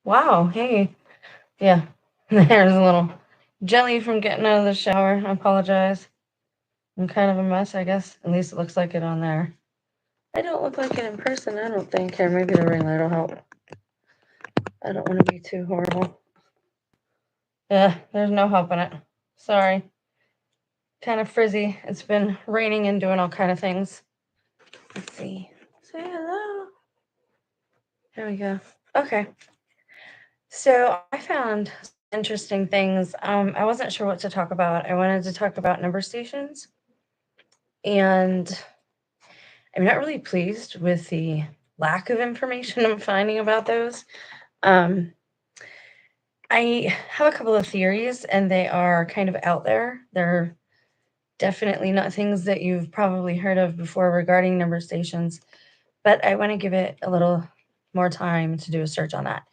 Wow, hey. Yeah. There's a little jelly from getting out of the shower. I apologize. I'm kind of a mess, I guess. At least it looks like it on there. I don't look like it in person, I don't think. Here, maybe the ring light will help. I don't want to be too horrible. Yeah, there's no help in it. Sorry. Kind of frizzy. It's been raining and doing all kind of things. Let's see. Say hello. There we go. Okay. So I found some interesting things. I wasn't sure what to talk about. I wanted to talk about number stations, and I'm not really pleased with the lack of information I'm finding about those. Um, I have a couple of theories, and they are kind of out there. They're definitely not things that you've probably heard of before regarding number stations, but I want to give it a little more time to do a search on that.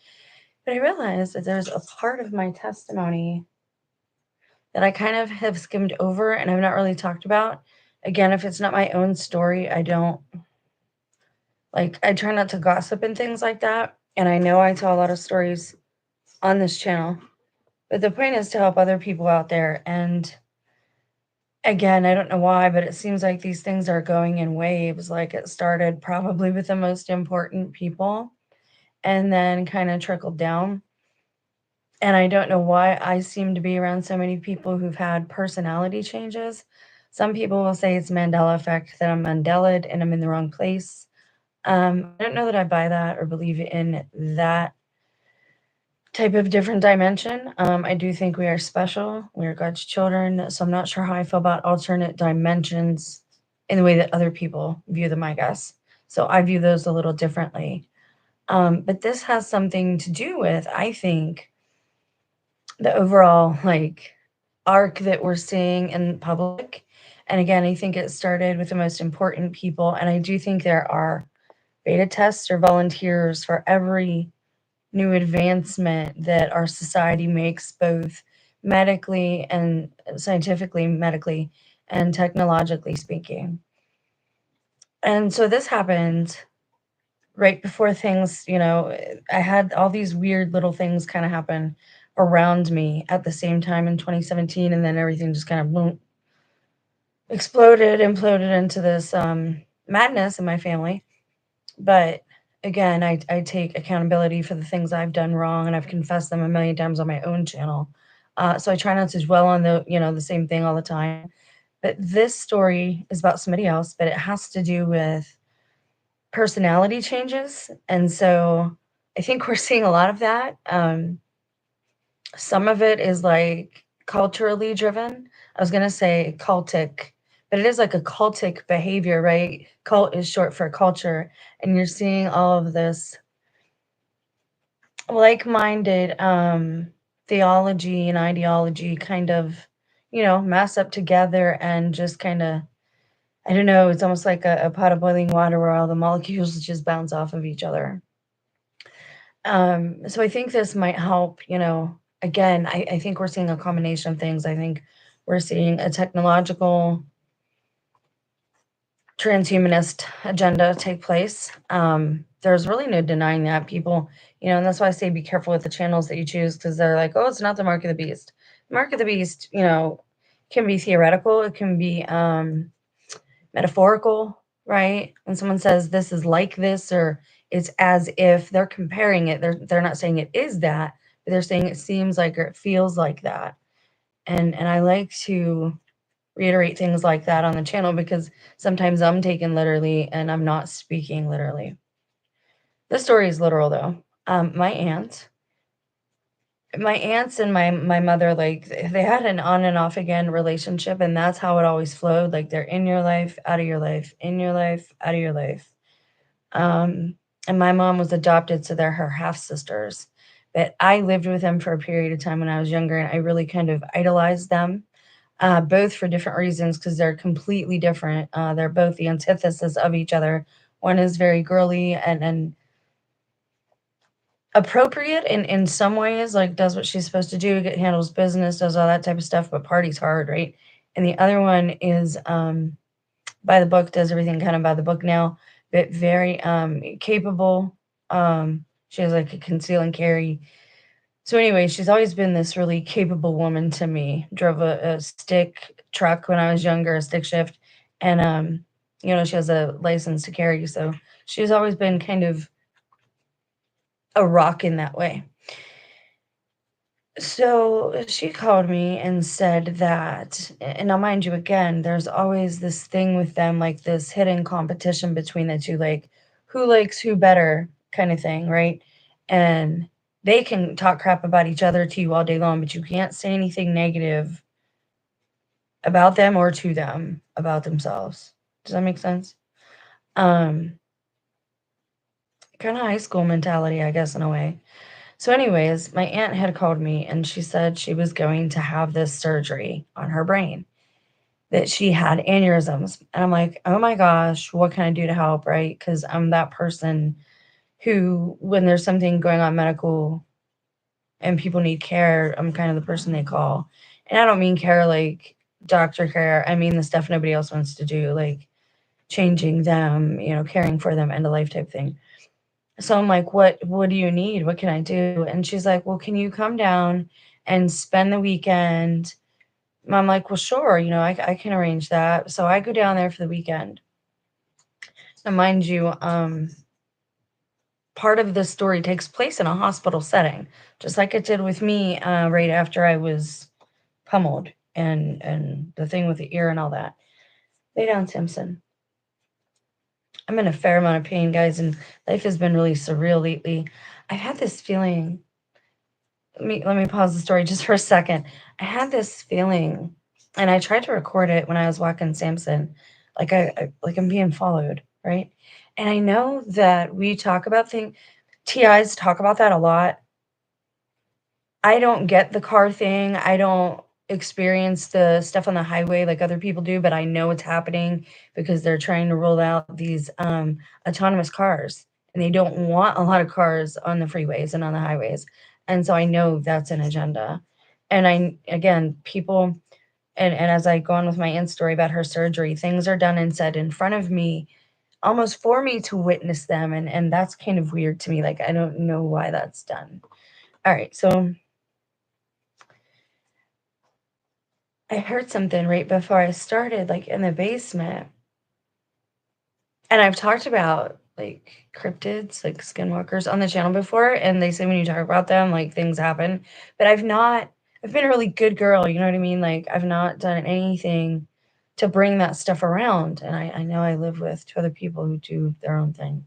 But I realized that there's a part of my testimony that I kind of have skimmed over and I've not really talked about. Again, if it's not my own story, I don't like, I try not to gossip and things like that. And I know I tell a lot of stories on this channel, but the point is to help other people out there. And again, I don't know why, but it seems like these things are going in waves. Like it started probably with the most important people and then kind of trickled down. And I don't know why I seem to be around so many people who've had personality changes. Some people will say it's Mandela effect, that I'm Mandelaed and I'm in the wrong place. I don't know that I buy that or believe in that type of different dimension. I do think we are special. We are God's children. So I'm not sure how I feel about alternate dimensions in the way that other people view them, I guess. So I view those a little differently. But this has something to do with, I think, the overall like arc that we're seeing in public. And again, I think it started with the most important people. And I do think there are beta tests or volunteers for every new advancement that our society makes, both medically and scientifically, medically and technologically speaking. And so this happened right before things, I had all these weird little things kind of happen around me at the same time in 2017, and then everything just kind of boom, exploded, imploded into this madness in my family. But again, I take accountability for the things I've done wrong, and I've confessed them a million times on my own channel. So I try not to dwell on the same thing all the time. But this story is about somebody else, but it has to do with personality changes. And so I think we're seeing a lot of that. Some of it is like culturally driven. I was going to say cultic, but it is like a cultic behavior, right? Cult is short for culture. And you're seeing all of this like minded theology and ideology kind of, mass up together and just kind of, I don't know, it's almost like a pot of boiling water where all the molecules just bounce off of each other. So I think this might help, again, I think we're seeing a combination of things. I think we're seeing a technological transhumanist agenda take place. There's really no denying that people, and that's why I say be careful with the channels that you choose because they're like, oh, it's not the mark of the beast. The mark of the beast, can be theoretical, it can be metaphorical, right? When someone says this is like this, or it's as if they're comparing it, they're not saying it is that, but they're saying it seems like or it feels like that. And I like to reiterate things like that on the channel because sometimes I'm taken literally and I'm not speaking literally. This story is literal though. My aunts and my mother, like they had an on and off again relationship, and that's how it always flowed. Like they're in your life, out of your life, in your life, out of your life. Um, and my mom was adopted, so they're her half sisters. But I lived with them for a period of time when I was younger, and I really kind of idolized them, both for different reasons because they're completely different. They're both the antithesis of each other. One is very girly and appropriate in some ways, like does what she's supposed to do, get handles business, does all that type of stuff, but parties hard, right? And the other one is by the book, does everything kind of by the book now, but very capable. She has like a conceal and carry. So anyway, she's always been this really capable woman to me. Drove a stick truck when I was younger, a stick shift, and she has a license to carry. So she's always been kind of a rock in that way. So she called me and said that, and now mind you, again, there's always this thing with them, like this hidden competition between the two, like who likes who better kind of thing, right? And they can talk crap about each other to you all day long, but you can't say anything negative about them or to them about themselves. Does that make sense? Um, Kind of high school mentality, I guess, in a way. So, anyways, my aunt had called me and she said she was going to have this surgery on her brain, that she had aneurysms. And I'm like, oh my gosh, what can I do to help? Right? Because I'm that person who, when there's something going on medical and people need care, I'm kind of the person they call. And I don't mean care like doctor care, I mean the stuff nobody else wants to do, like changing them, caring for them, end of life type thing. So I'm like, what do you need? What can I do? And she's like, well, can you come down and spend the weekend? And I'm like, well, sure, I can arrange that. So I go down there for the weekend. And mind you, part of the story takes place in a hospital setting, just like it did with me right after I was pummeled and the thing with the ear and all that. Lay down, Simpson. I'm in a fair amount of pain, guys, and life has been really surreal lately. I've had this feeling. Let me pause the story just for a second. I had this feeling, and I tried to record it when I was walking Samson, like like I'm being followed, right? And I know that we talk about things. TIs talk about that a lot. I don't get the car thing. I don't experience the stuff on the highway like other people do, but I know it's happening because they're trying to roll out these autonomous cars, and they don't want a lot of cars on the freeways and on the highways. And so I know that's an agenda. And again, people, and as I go on with my aunt's story about her surgery, things are done and said in front of me, almost for me to witness them. And that's kind of weird to me. Like, I don't know why that's done. All right. So I heard something right before I started, like in the basement. And I've talked about like cryptids, like skinwalkers on the channel before. And they say when you talk about them, like things happen. But I've been a really good girl. You know what I mean? Like I've not done anything to bring that stuff around. And I know I live with two other people who do their own thing.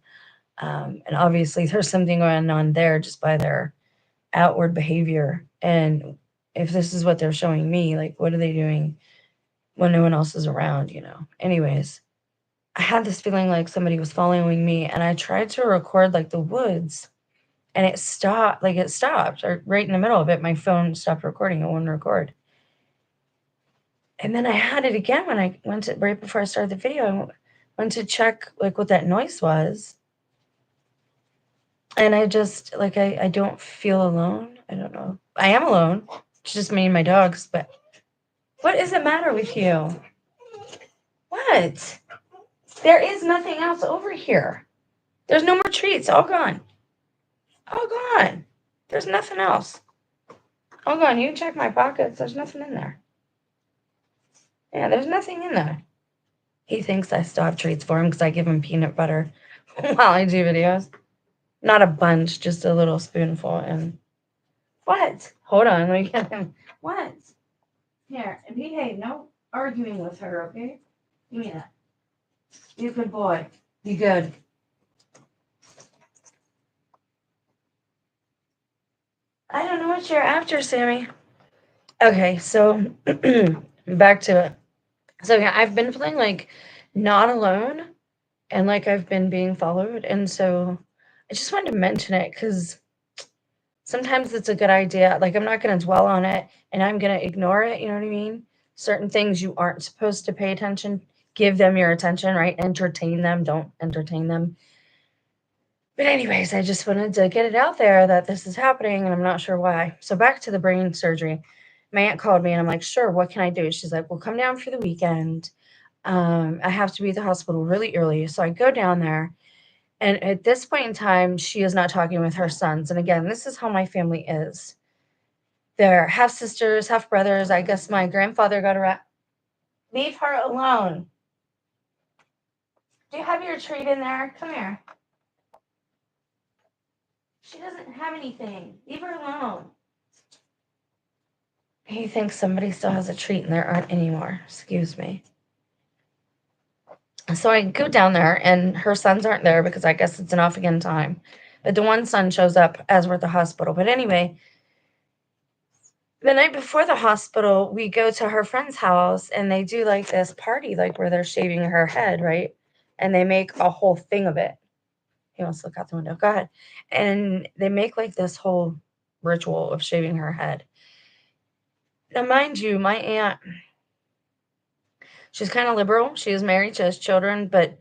And obviously there's something going on there just by their outward behavior. And if this is what they're showing me, like what are they doing when no one else is around, Anyways, I had this feeling like somebody was following me and I tried to record like the woods and it stopped or right in the middle of it. My phone stopped recording. It wouldn't record. And then I had it again when I went to, right before I started the video, I went to check like what that noise was. And I just like, I don't feel alone. I don't know. I am alone. It's just me and my dogs, but what is the matter with you? What? There is nothing else over here. There's no more treats. All gone. All gone. There's nothing else. All gone. You can check my pockets. There's nothing in there. Yeah, there's nothing in there. He thinks I still have treats for him because I give him peanut butter while I do videos. Not a bunch, just a little spoonful. And what? Hold on. Let me get him. What? Here. And behave. No arguing with her, okay? Give me that. Be a good boy. Be good. I don't know what you're after, Sammy. Okay, so back to it. So yeah, I've been feeling like not alone and like I've been being followed. And so I just wanted to mention it because sometimes it's a good idea. Like I'm not going to dwell on it and I'm going to ignore it. You know what I mean? Certain things you aren't supposed to pay attention, give them your attention, right? Entertain them, don't entertain them. But anyways, I just wanted to get it out there that this is happening and I'm not sure why. So back to the brain surgery. My aunt called me and I'm like, sure, what can I do? She's like, well, come down for the weekend. I have to be at the hospital really early. So I go down there And at this point in time, she is not talking with her sons. And again, this is how my family is. They're half sisters, half brothers. I guess my grandfather got around. Leave her alone. Do you have your treat in there? Come here. She doesn't have anything. Leave her alone. He thinks somebody still has a treat and there aren't anymore. Excuse me. So I go down there and her sons aren't there because I guess it's an off again time. But the one son shows up as we're at the hospital. But anyway, the night before the hospital, we go to her friend's house and they do like this party, like where they're shaving her head, right? And they make a whole thing of it. He wants to look out the window. Go ahead. And they make like this whole ritual of shaving her head. Now, mind you, my aunt, she's kind of liberal. She is married, she has children, but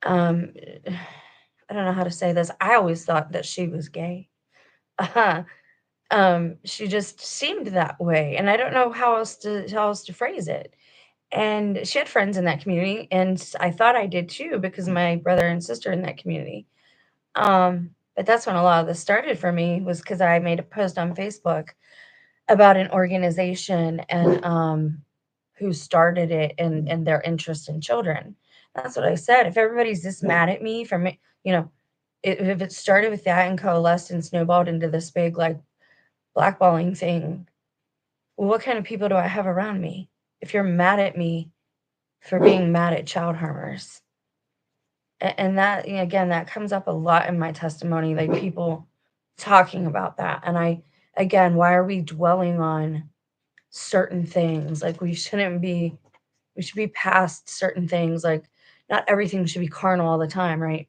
I don't know how to say this. I always thought that she was gay. She just seemed that way, and I don't know how else to phrase it. And she had friends in that community, and I thought I did too because my brother and sister in that community. But that's when a lot of this started for me was because I made a post on Facebook about an organization and who started it and their interest in children. That's what I said. If everybody's this mad at me for me, if it started with that and coalesced and snowballed into this big like blackballing thing, well, what kind of people do I have around me? If you're mad at me for being mad at child harmers. And that, again, that comes up a lot in my testimony, like people talking about that. And again, why are we dwelling on certain things? Like we should be past certain things. Like not everything should be carnal all the time, right?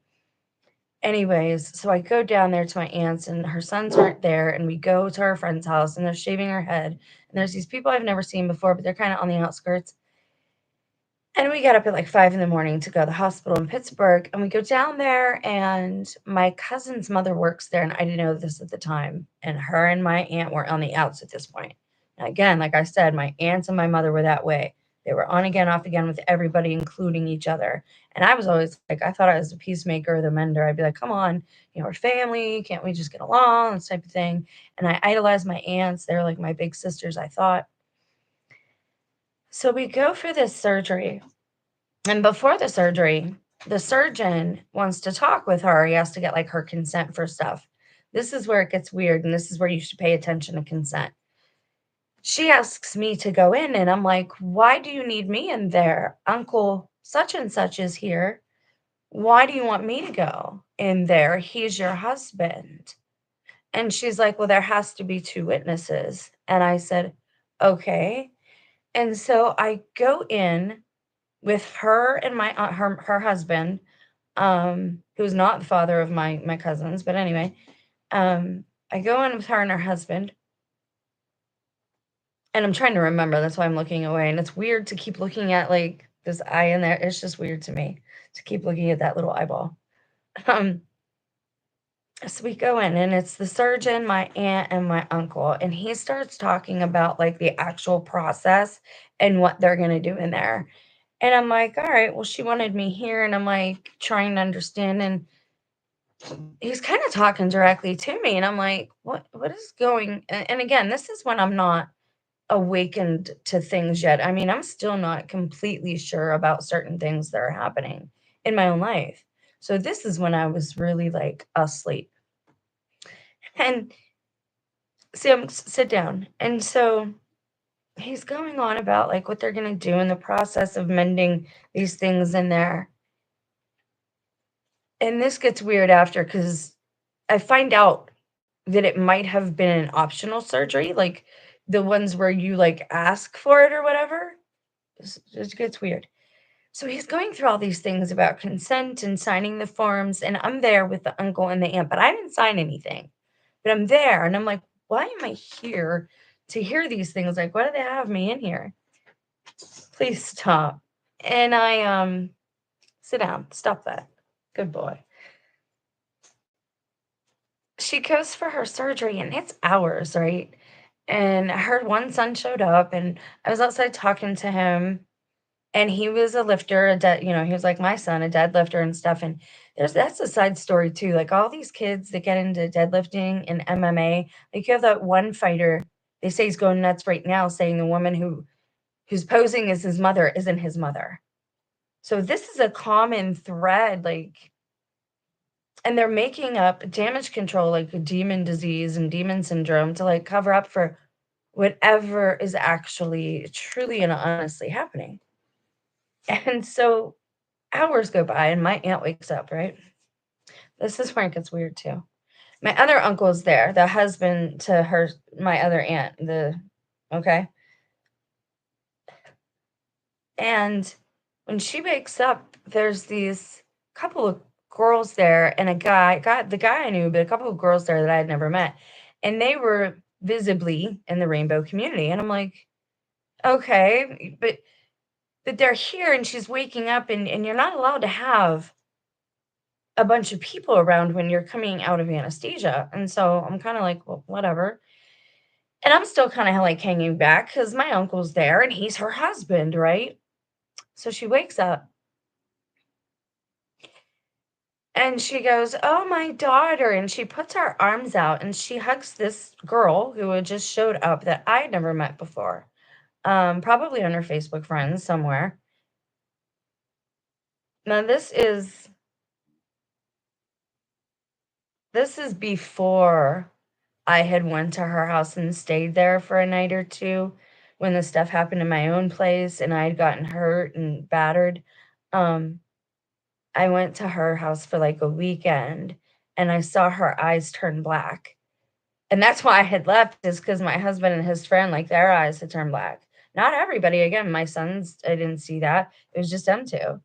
Anyways, so I go down there to my aunt's and her sons weren't there. And we go to our friend's house and they're shaving her head. And there's these people I've never seen before, but they're kind of on the outskirts. And we got up at like 5 in the morning to go to the hospital in Pittsburgh. And we go down there, and my cousin's mother works there. And I didn't know this at the time. And her and my aunt were on the outs at this point. And again, like I said, my aunts and my mother were that way. They were on again, off again with everybody, including each other. And I was always like, I thought I was the peacemaker or the mender. I'd be like, come on, we're family. Can't we just get along? This type of thing. And I idolized my aunts. They're like my big sisters, I thought. So we go for this surgery. And before the surgery, the surgeon wants to talk with her. He has to get like her consent for stuff. This is where it gets weird, and this is where you should pay attention to consent. She asks me to go in, and I'm like, why do you need me in there? Uncle such and such is here. Why do you want me to go in there? He's your husband. And she's like, well, there has to be two witnesses. And I said, okay. And so I go in with her and my her husband, who's not the father of my cousins, but anyway, I go in with her and her husband, and I'm trying to remember. That's why I'm looking away, and it's weird to keep looking at like this eye in there. It's just weird to me to keep looking at that little eyeball. Um, so we go in, and it's the surgeon, my aunt, and my uncle, and he starts talking about like the actual process and what they're gonna do in there. And I'm like, all right, well, she wanted me here. And I'm like trying to understand. And he's kind of talking directly to me. And I'm like, what is going? And again, this is when I'm not awakened to things yet. I mean, I'm still not completely sure about certain things that are happening in my own life. So this is when I was really like asleep. And Sam, sit down. And so he's going on about like what they're going to do in the process of mending these things in there. And this gets weird after because I find out that it might have been an optional surgery, like the ones where you like ask for it or whatever. It gets weird. So he's going through all these things about consent and signing the forms, and I'm there with the uncle and the aunt, but I didn't sign anything. But I'm there, and I'm like, why am I here to hear these things? Like, why do they have me in here? Please stop. And I sit down. Stop that. Good boy. She goes for her surgery and it's hours, right? And her one son showed up and I was outside talking to him And he was a lifter, he was like my son, a deadlifter and stuff. And that's a side story too. Like all these kids that get into deadlifting and MMA, like you have that one fighter, they say he's going nuts right now, saying the woman who's posing as his mother isn't his mother. So this is a common thread, like, and they're making up damage control, like demon disease and demon syndrome, to like cover up for whatever is actually truly and honestly happening. And so hours go by and my aunt wakes up, right? This is where it gets weird too. My other uncle's there, the husband to my other aunt, okay? And when she wakes up, there's these couple of girls there and the guy I knew, but a couple of girls there that I had never met. And they were visibly in the rainbow community. And I'm like, okay, but they're here and she's waking up and you're not allowed to have a bunch of people around when you're coming out of anesthesia. And so I'm kind of like, well, whatever. And I'm still kind of like hanging back because my uncle's there and he's her husband, right? So she wakes up and she goes, "Oh, my daughter." And she puts her arms out and she hugs this girl who had just showed up that I had never met before. Probably on her Facebook friends somewhere. Now this is before I had went to her house and stayed there for a night or two when the stuff happened in my own place and I had gotten hurt and battered. Um, I went to her house for like a weekend and I saw her eyes turn black. And that's why I had left, is because my husband and his friend, like, their eyes had turned black. Not everybody, again, my sons, I didn't see that. It was just them 2.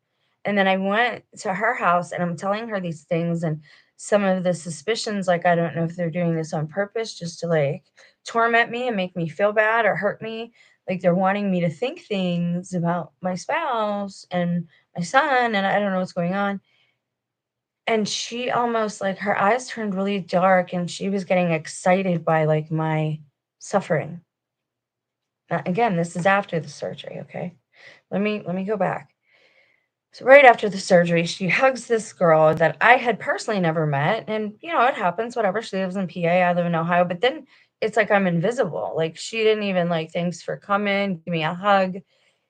And then I went to her house, and I'm telling her these things and some of the suspicions, like, I don't know if they're doing this on purpose just to, like, torment me and make me feel bad or hurt me. Like, they're wanting me to think things about my spouse and my son, and I don't know what's going on. And she almost like her eyes turned really dark and she was getting excited by like my suffering. Again, this is after the surgery, okay? Let me go back. So right after the surgery, she hugs this girl that I had personally never met. And it happens, whatever. She lives in PA, I live in Ohio, but then it's like I'm invisible. Like she didn't even like, thanks for coming, give me a hug.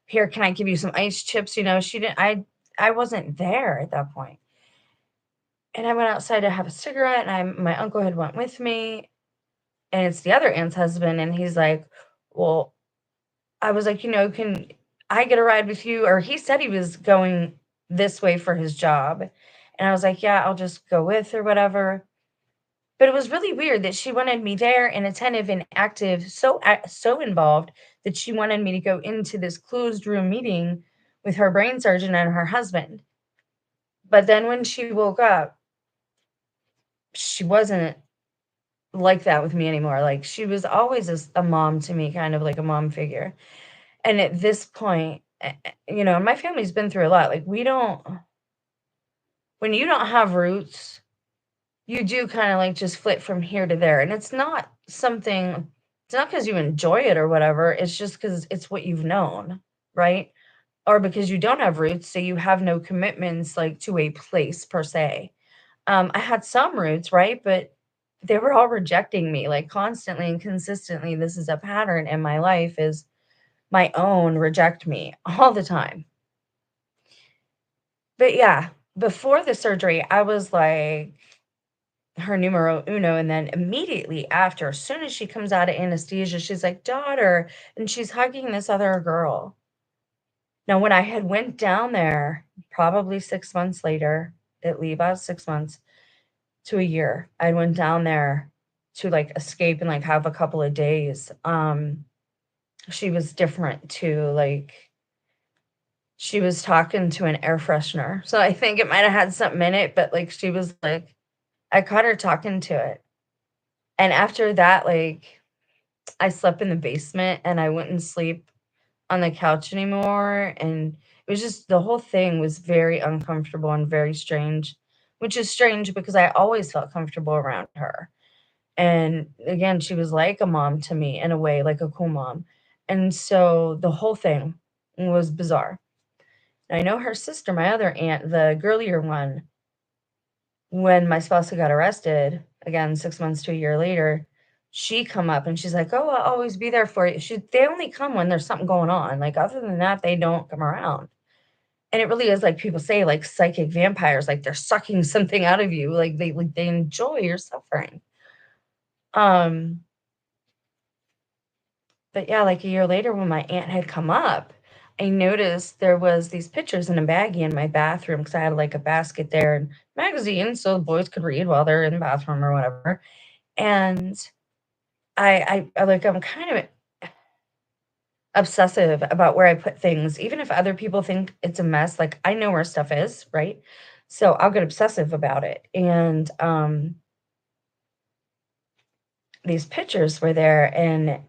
Here, can I give you some ice chips? She didn't I wasn't there at that point. And I went outside to have a cigarette, and my uncle had went with me, and it's the other aunt's husband, and he's like, "Well," I was like, "Can I get a ride with you?" Or he said he was going this way for his job, and I was like, "Yeah, I'll just go with or whatever." But it was really weird that she wanted me there and attentive and active, so involved that she wanted me to go into this closed room meeting with her brain surgeon and her husband. But then when she woke up, she wasn't like that with me anymore. Like she was always a mom to me, kind of like a mom figure. And at this point, my family's been through a lot. Like when you don't have roots, you do kind of like just flip from here to there. And it's not because you enjoy it or whatever. It's just because it's what you've known, right? Or because you don't have roots, so you have no commitments like to a place per se. I had some roots, right? But they were all rejecting me like constantly and consistently. This is a pattern in my life, is my own reject me all the time. But yeah, before the surgery, I was like her numero uno. And then immediately after, as soon as she comes out of anesthesia, she's like, "Daughter," and she's hugging this other girl. Now, when I had went down there, probably 6 months later, at least about 6 months to a year, I went down there to like escape and like have a couple of days. She was different too. Like she was talking to an air freshener. So I think it might have had something in it, but like she was like, I caught her talking to it. And after that, like I slept in the basement and I wouldn't sleep on the couch anymore. And it was just the whole thing was very uncomfortable and very strange, which is strange because I always felt comfortable around her. And again, she was like a mom to me in a way, like a cool mom. And so the whole thing was bizarre. I know her sister, my other aunt, the girlier one, when my spouse got arrested, again, 6 months to a year later, she come up and she's like, "Oh, I'll always be there for you." They only come when there's something going on, like, other than that, they don't come around. And it really is like people say, like, psychic vampires, like, they're sucking something out of you, like, they enjoy your suffering. Um, but yeah, like, a year later when my aunt had come up, I noticed there was these pictures in a baggie in my bathroom because I had, like, a basket there and magazines so the boys could read while they're in the bathroom or whatever, and I'm kind of obsessive about where I put things, even if other people think it's a mess, like, I know where stuff is, right? So, I'll get obsessive about it, and, these pictures were there, and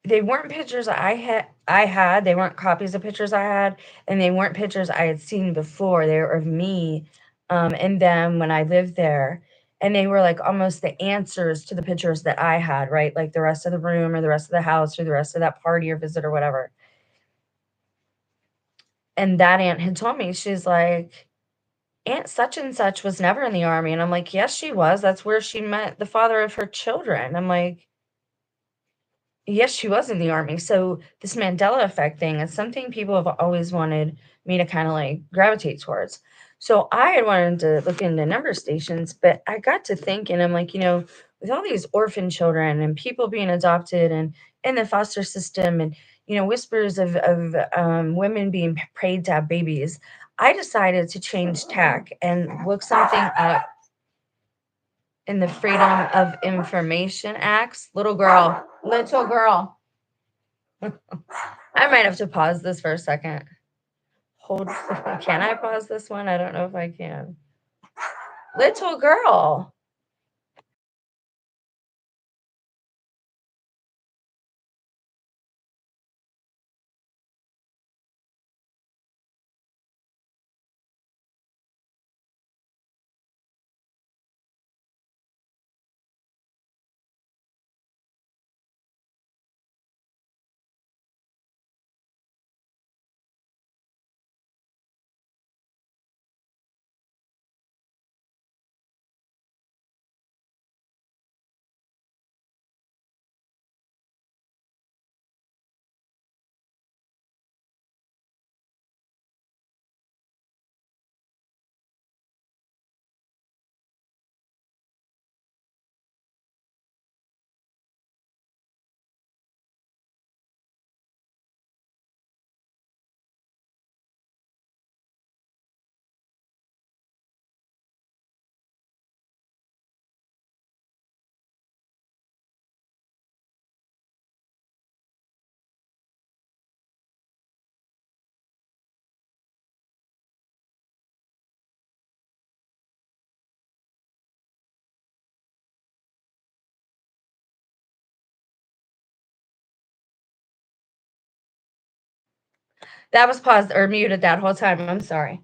they weren't pictures I had, they weren't copies of pictures I had, and they weren't pictures I had seen before, they were of me, and them when I lived there, and they were, like, almost the answers to the pictures that I had, right? Like, the rest of the room or the rest of the house or the rest of that party or visit or whatever. And that aunt had told me, she's like, "Aunt such and such was never in the army," and I'm like, "Yes, she was, that's where she met the father of her children." I'm like, yes, she was in the army. So this Mandela effect thing is something people have always wanted me to kind of like gravitate towards. So I had wanted to look into number stations, but I got to thinking, I'm like, with all these orphan children and people being adopted and in the foster system and whispers of women being paid to have babies, I decided to change tack and look something up in the Freedom of Information Acts. Little girl. I might have to pause this for a second. Hold. Can I pause this one? I don't know if I can. Little girl. That was paused or muted that whole time. I'm sorry.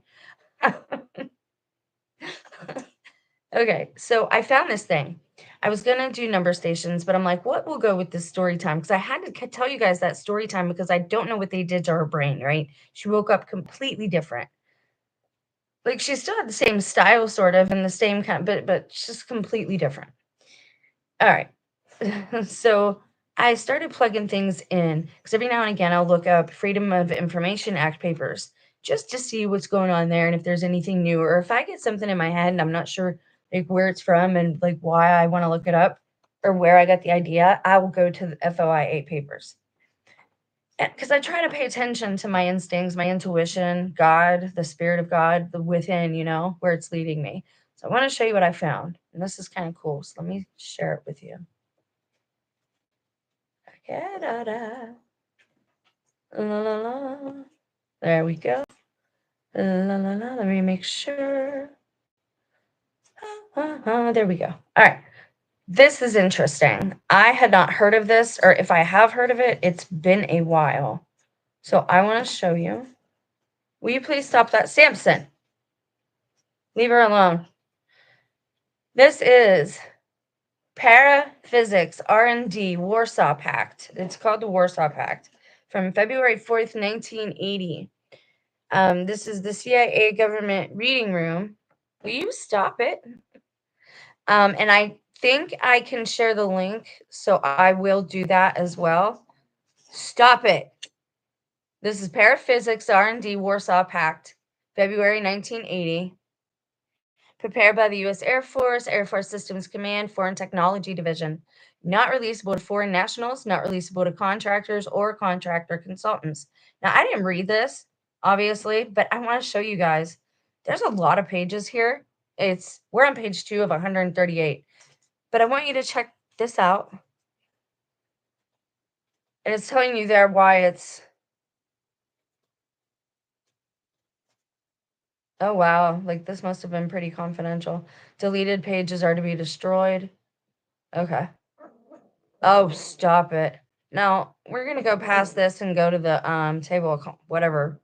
Okay, so I found this thing. I was gonna do number stations, but I'm like, what will go with this story time? Because I had to tell you guys that story time because I don't know what they did to her brain, right? She woke up completely different. Like she still had the same style, sort of, and the same kind, but just completely different. All right. So I started plugging things in because every now and again I'll look up Freedom of Information Act papers just to see what's going on there and if there's anything new or if I get something in my head and I'm not sure like where it's from and like why I want to look it up or where I got the idea, I will go to the FOIA papers. Because I try to pay attention to my instincts, my intuition, God, the spirit of God, the within, where it's leading me. So I want to show you what I found. And this is kind of cool. So let me share it with you. Da-da. La, la, la. There we go. La, la, la. Let me make sure. There we go. All right. This is interesting. I had not heard of this, or if I have heard of it, it's been a while. So I want to show you. Will you please stop that? Samson, leave her alone. This is Paraphysics R&D Warsaw Pact. It's called the Warsaw Pact from February 4th, 1980. This is the CIA government reading room. Will you stop it? And I think I can share the link, so I will do that as well. Stop it. This is Paraphysics R&D Warsaw Pact, February 1980. Prepared by the U.S. Air Force Systems Command, Foreign Technology Division. Not releasable to foreign nationals, not releasable to contractors or contractor consultants. Now, I didn't read this, obviously, but I want to show you guys. There's a lot of pages here. We're on page 2 of 138. But I want you to check this out. And it's telling you there why it's... Oh, wow. Like, this must have been pretty confidential. Deleted pages are to be destroyed. Okay. Oh, stop it. Now, we're going to go past this and go to the table of whatever.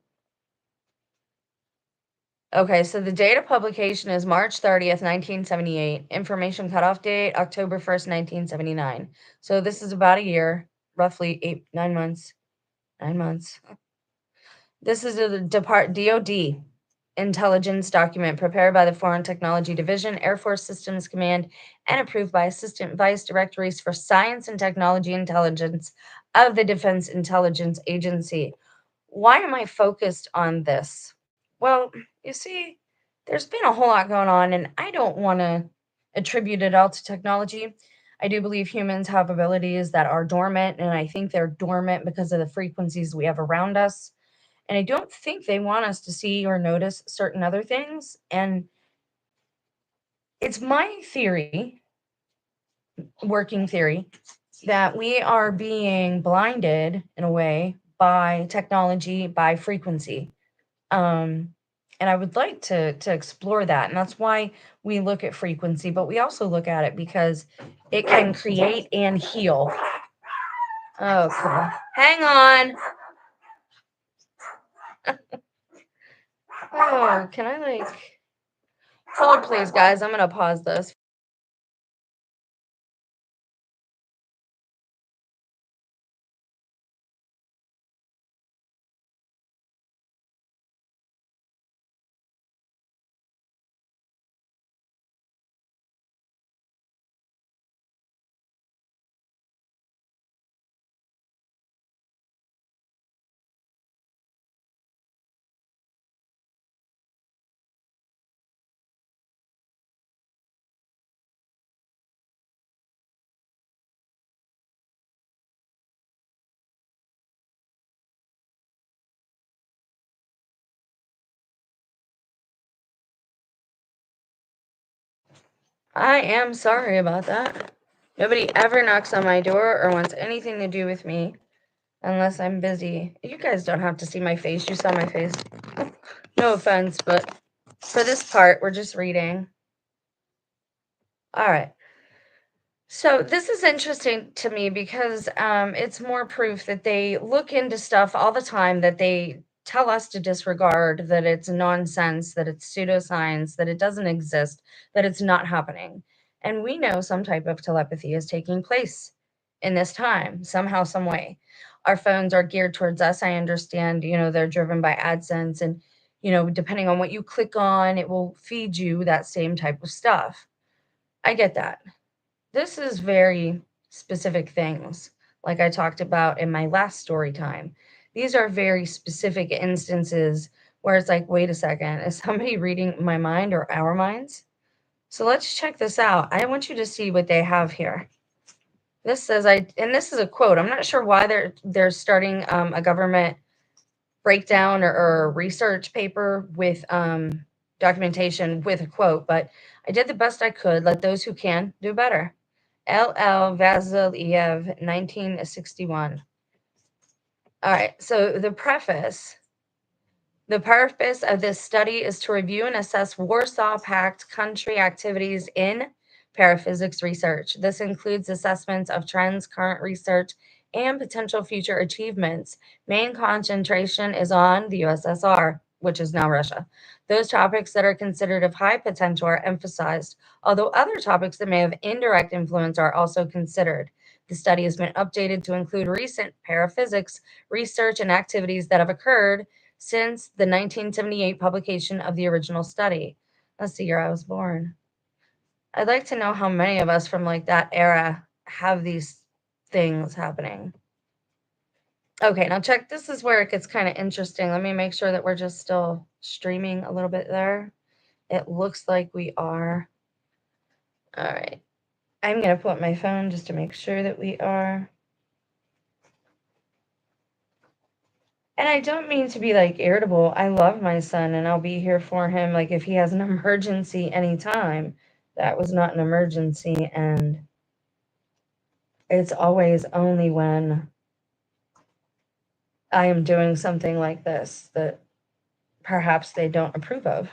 Okay, so the date of publication is March 30th, 1978. Information cutoff date, October 1st, 1979. So this is about a year, roughly 9 months. 9 months. This is a DOD intelligence document prepared by the Foreign Technology Division, Air Force Systems Command, and approved by Assistant Vice Directories for Science and Technology Intelligence of the Defense Intelligence Agency. Why am I focused on this? Well, you see, there's been a whole lot going on, and I don't want to attribute it all to technology. I do believe humans have abilities that are dormant, and I think they're dormant because of the frequencies we have around us. And I don't think they want us to see or notice certain other things. And it's my theory, working theory, that we are being blinded in a way by technology, by frequency. And I would like to explore that. And that's why we look at frequency, but we also look at it because it can create and heal. Oh, cool. Hang on. Oh, can I like... Hold, please, guys. I'm going to pause this. I am sorry about that. Nobody ever knocks on my door or wants anything to do with me unless I'm busy. You guys don't have to see my face. You saw my face. No offense, but for this part, we're just reading. All right. So this is interesting to me because it's more proof that they look into stuff all the time that they tell us to disregard, that it's nonsense, that it's pseudoscience, that it doesn't exist, that it's not happening. And we know some type of telepathy is taking place in this time, somehow, some way. Our phones are geared towards us. I understand, they're driven by AdSense, and, depending on what you click on, it will feed you that same type of stuff. I get that. This is very specific things, like I talked about in my last story time. These are very specific instances where it's like, wait a second, is somebody reading my mind or our minds? So let's check this out. I want you to see what they have here. This says, and this is a quote. I'm not sure why they're starting a government breakdown or research paper with documentation with a quote, but I did the best I could. Let those who can do better. L.L. Vasiliev, 1961. All right, so the preface. The purpose of this study is to review and assess Warsaw Pact country activities in paraphysics research. This includes assessments of trends, current research, and potential future achievements. Main concentration is on the USSR, which is now Russia. Those topics that are considered of high potential are emphasized, although other topics that may have indirect influence are also considered. The study has been updated to include recent paraphysics research and activities that have occurred since the 1978 publication of the original study. That's the year I was born. I'd like to know how many of us from like that era have these things happening. Okay, now check. This is where it gets kind of interesting. Let me make sure that we're just still streaming a little bit there. It looks like we are. All right. I'm going to pull up my phone just to make sure that we are. And I don't mean to be like irritable. I love my son and I'll be here for him. Like if he has an emergency anytime, that was not an emergency. And it's always only when I am doing something like this that perhaps they don't approve of.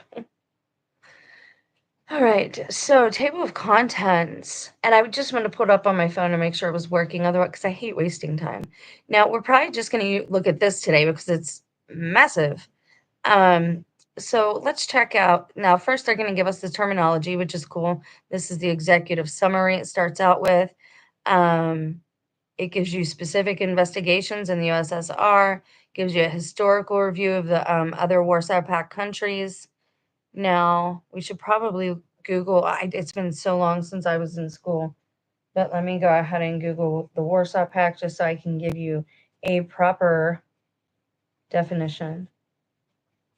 All right, so table of contents, and I just want to put it up on my phone to make sure it was working, otherwise, because I hate wasting time. Now, we're probably just going to look at this today because it's massive. So let's check out, now first they're going to give us the terminology, which is cool. This is the executive summary it starts out with. It gives you specific investigations in the USSR, gives you a historical review of the other Warsaw Pact countries. Now, we should probably Google, it's been so long since I was in school, but let me go ahead and Google the Warsaw Pact just so I can give you a proper definition,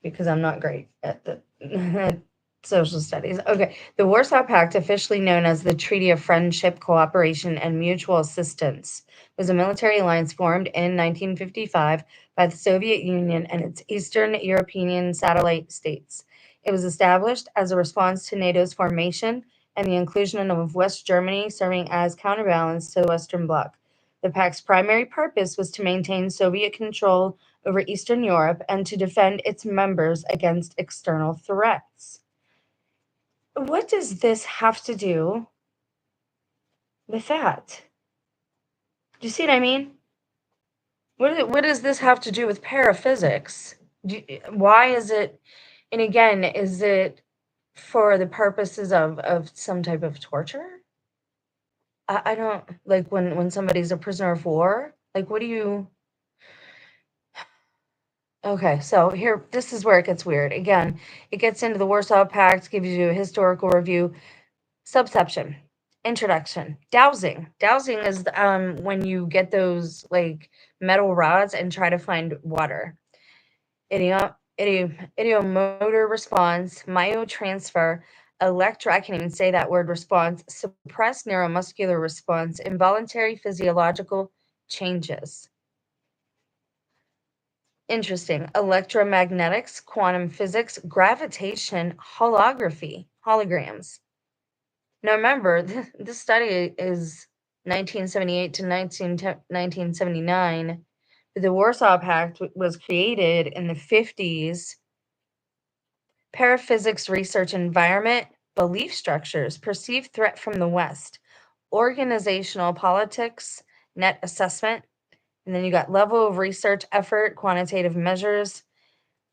because I'm not great at the social studies. Okay, the Warsaw Pact, officially known as the Treaty of Friendship, Cooperation, and Mutual Assistance, was a military alliance formed in 1955 by the Soviet Union and its Eastern European satellite states. It was established as a response to NATO's formation and the inclusion of West Germany, serving as counterbalance to the Western Bloc. The pact's primary purpose was to maintain Soviet control over Eastern Europe and to defend its members against external threats. What does this have to do with that? Do you see what I mean? What does this have to do with paraphysics? Why is it, and again, is it for the purposes of some type of torture? I don't, like when somebody's a prisoner of war, like what do you, okay, so here, this is where it gets weird. Again, it gets into the Warsaw Pact, gives you a historical review. Subsection, introduction, dowsing. Dowsing is when you get those like metal rods and try to find water. Idiomotor response, myotransfer, I can't even say that word, response, suppressed neuromuscular response, involuntary physiological changes. Interesting. Electromagnetics, quantum physics, gravitation, holography, holograms. Now remember, this study is 1978 to 1979. The Warsaw Pact was created in the 50s. Paraphysics research environment, belief structures, perceived threat from the West, organizational politics, net assessment, and then you got level of research effort, quantitative measures,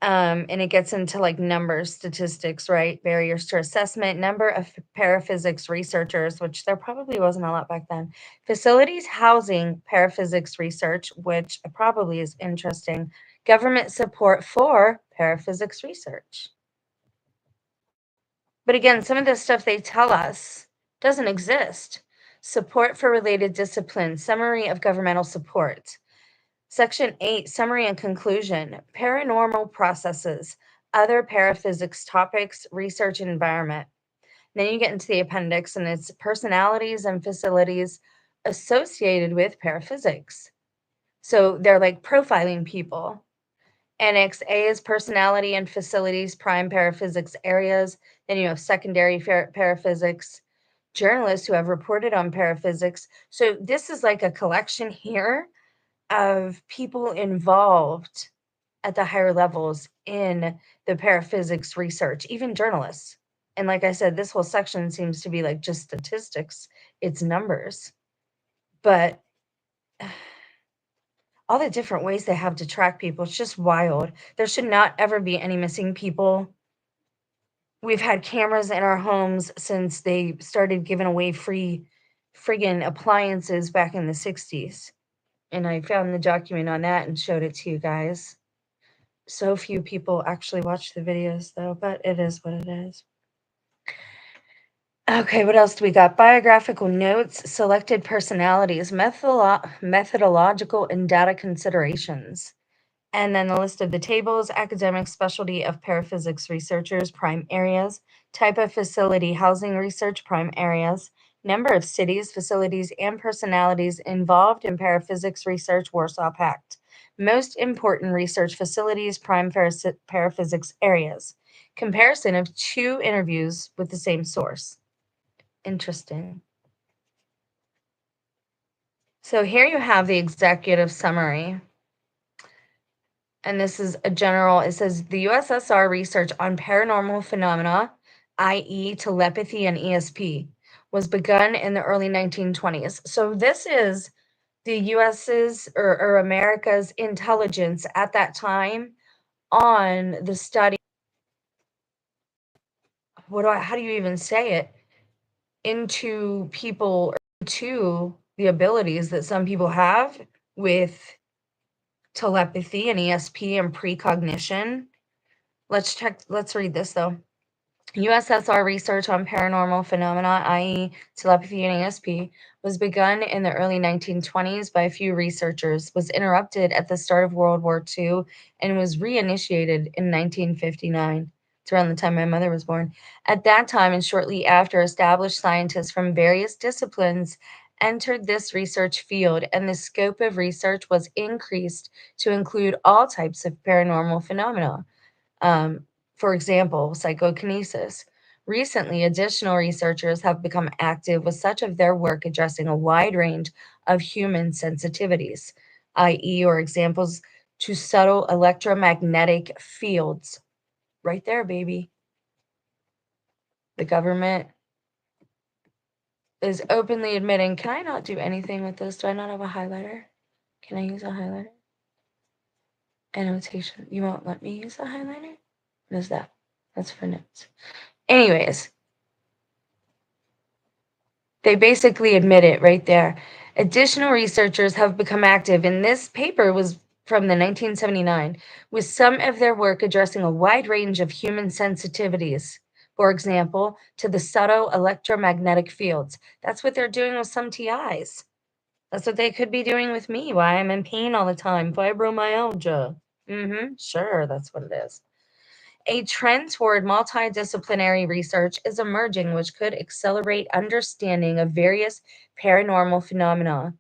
and it gets into like numbers, statistics, right? Barriers to assessment, number of paraphysics researchers, which there probably wasn't a lot back then. Facilities housing paraphysics research, which probably is interesting. Government support for paraphysics research. But again, some of the stuff they tell us doesn't exist. Support for related disciplines, summary of governmental support. Section 8, summary and conclusion, paranormal processes, other paraphysics topics, research and environment. Then you get into the appendix, and it's personalities and facilities associated with paraphysics. So they're like profiling people. Annex A is personality and facilities, prime paraphysics areas. Then you have secondary paraphysics, journalists who have reported on paraphysics. So this is like a collection here of people involved at the higher levels in the paraphysics research, even journalists. And like I said, this whole section seems to be like just statistics, it's numbers. But all the different ways they have to track people, it's just wild. There should not ever be any missing people. We've had cameras in our homes since they started giving away free friggin' appliances back in the 60s. And I found the document on that and showed it to you guys. So few people actually watch the videos, though, but it is what it is. Okay, what else do we got? Biographical notes, selected personalities, methodological and data considerations. And then the list of the tables, academic specialty of paraphysics researchers, prime areas, type of facility, housing research, prime areas, number of cities, facilities, and personalities involved in paraphysics research, Warsaw Pact. Most important research facilities, prime paraphysics areas. Comparison of 2 interviews with the same source. Interesting. So here you have the executive summary. And this is a general, it says the USSR research on paranormal phenomena, i.e., telepathy and ESP, was begun in the early 1920s. So this is the US's or America's intelligence at that time on the study. How do you even say it? Into people, to the abilities that some people have with telepathy and ESP and precognition. Let's read this though. USSR research on paranormal phenomena, i.e., telepathy and ESP, was begun in the early 1920s by a few researchers, was interrupted at the start of World War II, and was reinitiated in 1959. It's around the time my mother was born. At that time and shortly after, established scientists from various disciplines entered this research field, and the scope of research was increased to include all types of paranormal phenomena. For example, psychokinesis. Recently, additional researchers have become active with such of their work addressing a wide range of human sensitivities, i.e., or examples to subtle electromagnetic fields. Right there, baby. The government is openly admitting, can I not do anything with this? Do I not have a highlighter? Can I use a highlighter? Annotation. You won't let me use a highlighter? What is that? That's for notes. Anyways, they basically admit it right there. Additional researchers have become active, and this paper was from the 1979, with some of their work addressing a wide range of human sensitivities. For example, to the subtle electromagnetic fields. That's what they're doing with some TIs. That's what they could be doing with me, why I'm in pain all the time. Fibromyalgia. Sure, that's what it is. A trend toward multidisciplinary research is emerging, which could accelerate understanding of various paranormal phenomena.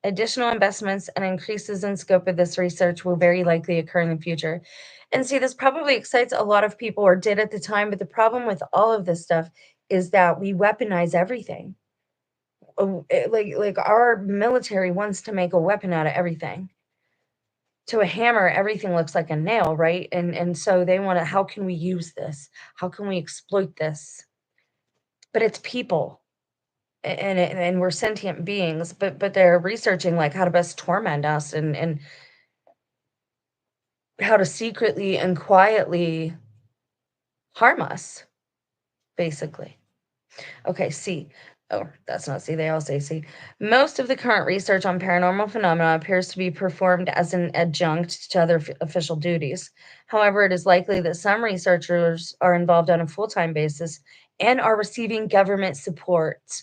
Additional investments and increases in scope of this research will very likely occur in the future. And see, this probably excites a lot of people, or did at the time, but the problem with all of this stuff is that we weaponize everything. Like our military wants to make a weapon out of everything. To a hammer, everything looks like a nail, right? And so they want to, how can we use this? How can we exploit this? But it's people, and we're sentient beings, but they're researching like how to best torment us, and how to secretly and quietly harm us, basically. Okay, C. Oh, that's not C. They all say C. Most of the current research on paranormal phenomena appears to be performed as an adjunct to other official duties. However, it is likely that some researchers are involved on a full-time basis and are receiving government support.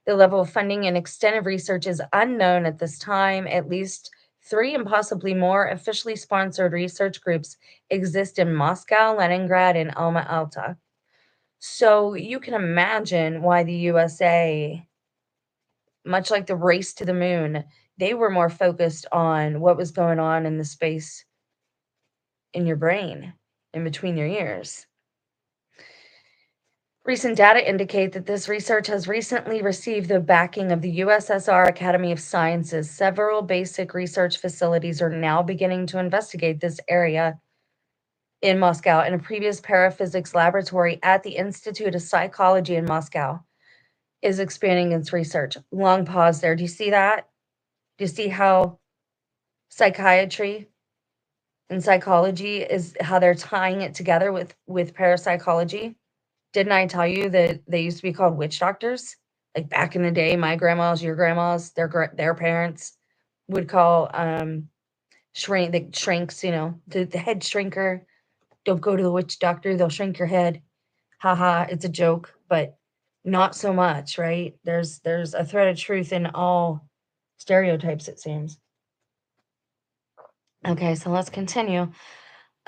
The level of funding and extent of research is unknown at this time. At least 3 and possibly more officially sponsored research groups exist in Moscow, Leningrad, and Alma-Ata. So you can imagine why the USA, much like the race to the moon, they were more focused on what was going on in the space in your brain, in between your ears. Recent data indicate that this research has recently received the backing of the USSR Academy of Sciences. Several basic research facilities are now beginning to investigate this area in Moscow, and a previous paraphysics laboratory at the Institute of Psychology in Moscow is expanding its research. Long pause there. Do you see that? Do you see how psychiatry and psychology is, how they're tying it together with parapsychology? Didn't I tell you that they used to be called witch doctors? Like back in the day, my grandmas, your grandmas, their parents would call shrinks, the head shrinker. Don't go to the witch doctor, they'll shrink your head. Haha, it's a joke, but not so much, right? There's a thread of truth in all stereotypes, it seems. Okay, so let's continue.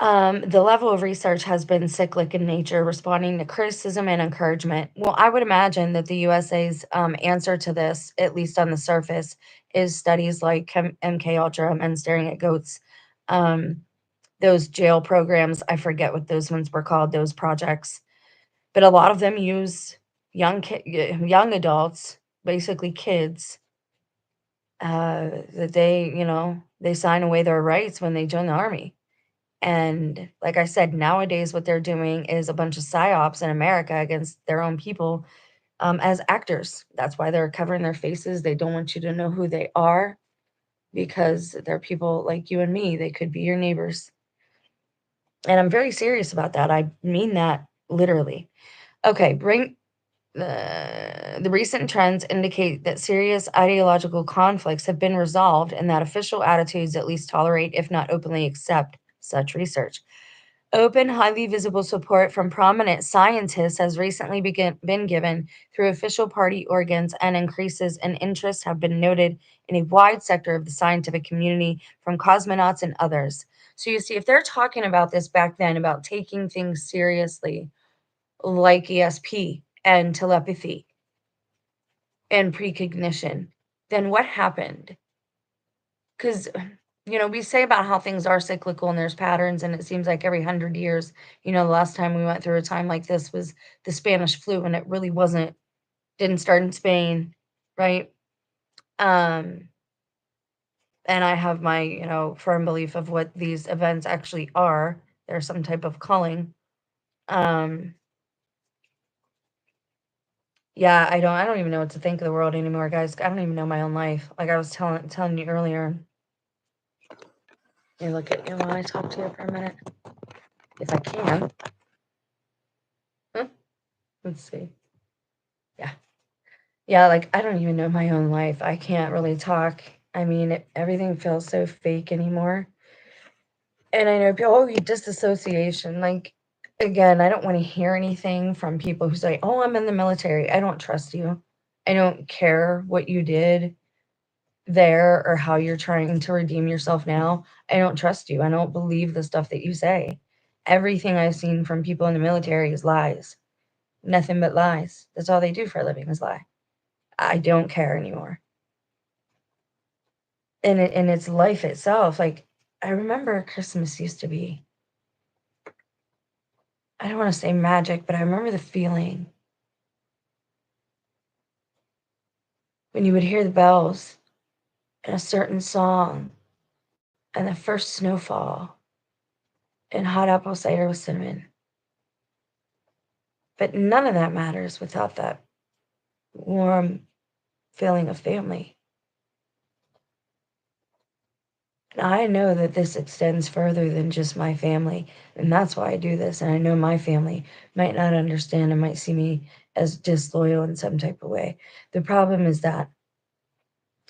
The level of research has been cyclic in nature, responding to criticism and encouragement. Well, I would imagine that the USA's answer to this, at least on the surface, is studies like MK Ultra, Men Staring at Goats, um, those jail programs. I forget what those ones were called, those projects, but a lot of them use young adults, basically kids, that they sign away their rights when they join the army. And like I said, nowadays what they're doing is a bunch of psyops in America against their own people, as actors. That's why they're covering their faces. They don't want you to know who they are because they're people like you and me. They could be your neighbors. And I'm very serious about that. I mean that literally. Okay, the recent trends indicate that serious ideological conflicts have been resolved and that official attitudes at least tolerate, if not openly accept, such research. Open, highly visible support from prominent scientists has recently been given through official party organs, and increases in interest have been noted in a wide sector of the scientific community, from cosmonauts and others. So, you see, if they're talking about this back then, about taking things seriously, like ESP and telepathy and precognition, then what happened? Because we say about how things are cyclical and there's patterns, and it seems like every 100 years, the last time we went through a time like this was the Spanish flu, and it really wasn't, didn't start in Spain, right? Um, and I have my, firm belief of what these events actually are. There's some type of calling. Um, yeah, I don't even know what to think of the world anymore, guys. I don't even know my own life. Like I was telling you earlier. You look at you while I talk to you for a minute, if I can. Huh? Let's see. Yeah. Yeah, like, I don't even know my own life. I can't really talk. I mean, everything feels so fake anymore. And I know people, oh, disassociation. Like, again, I don't want to hear anything from people who say, oh, I'm in the military. I don't trust you. I don't care what you did there or how you're trying to redeem yourself now. I don't trust you. I don't believe the stuff that you say. Everything I've seen from people in the military is lies. Nothing but lies. That's all they do for a living is lie. I don't care anymore. And it's life itself. Like, I remember Christmas used to be, I don't want to say magic, but I remember the feeling when you would hear the bells and a certain song and the first snowfall and hot apple cider with cinnamon. But none of that matters without that warm feeling of family. I know that this extends further than just my family, and that's why I do this. And I know my family might not understand and might see me as disloyal in some type of way. The problem is that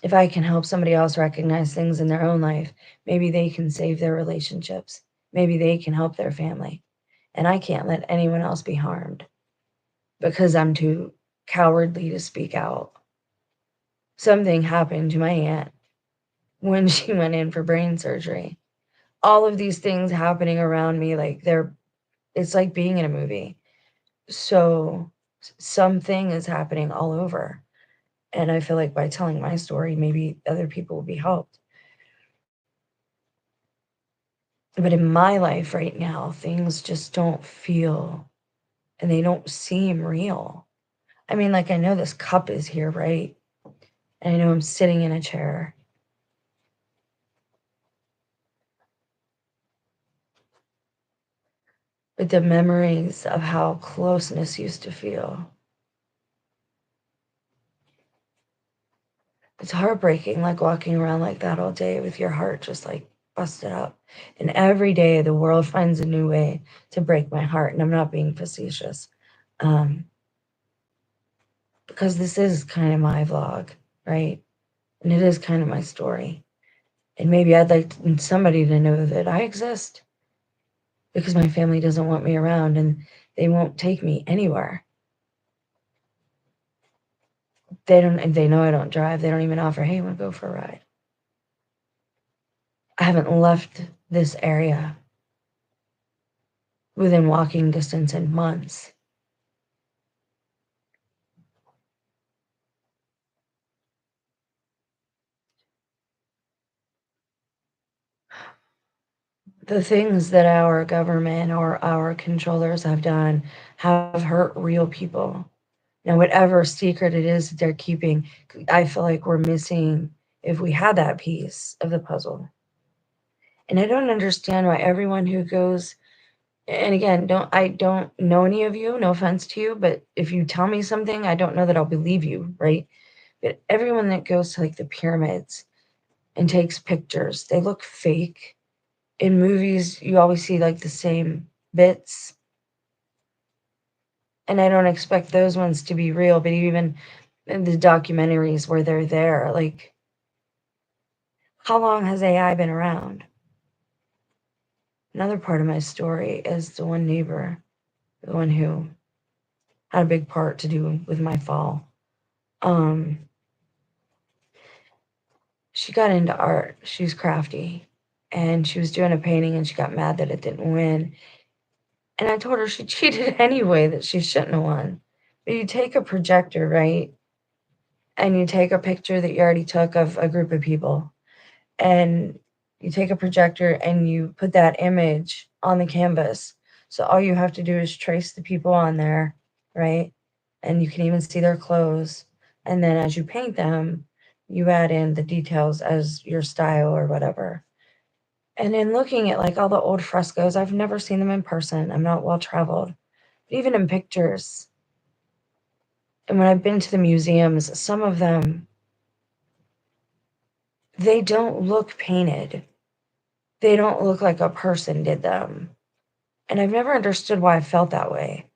if I can help somebody else recognize things in their own life, maybe they can save their relationships. Maybe they can help their family. And I can't let anyone else be harmed because I'm too cowardly to speak out. Something happened to my aunt when she went in for brain surgery. All of these things happening around me, like it's like being in a movie. So something is happening all over. And I feel like by telling my story, maybe other people will be helped. But in my life right now, things just don't feel and they don't seem real. I mean, like, I know this cup is here, right? And I know I'm sitting in a chair. But the memories of how closeness used to feel, it's heartbreaking, like walking around like that all day with your heart just like busted up. And every day the world finds a new way to break my heart. And I'm not being facetious. Um, because this is kind of my vlog, right? And it is kind of my story. And maybe I'd like somebody to know that I exist, because my family doesn't want me around and they won't take me anywhere. They know I don't drive. They don't even offer, hey, wanna go for a ride? I haven't left this area within walking distance in months. The things that our government or our controllers have done have hurt real people. Now, whatever secret it is that they're keeping, I feel like we're missing if we had that piece of the puzzle. And I don't understand why everyone who goes, and again, I don't know any of you, no offense to you, but if you tell me something, I don't know that I'll believe you, right? But everyone that goes to like the pyramids and takes pictures, they look fake. In movies, you always see like the same bits. And I don't expect those ones to be real, but even in the documentaries where they're there, like, how long has AI been around? Another part of my story is the one neighbor, the one who had a big part to do with my fall. Um, she got into art. She's crafty. And she was doing a painting and she got mad that it didn't win. And I told her she cheated anyway, that she shouldn't have won. But you take a projector, right? And you take a picture that you already took of a group of people. And you take a projector and you put that image on the canvas. So all you have to do is trace the people on there, right? And you can even see their clothes. And then as you paint them, you add in the details as your style or whatever. And in looking at like all the old frescoes, I've never seen them in person. I'm not well traveled. But even in pictures, and when I've been to the museums, some of them, they don't look painted. They don't look like a person did them. And I've never understood why I felt that way.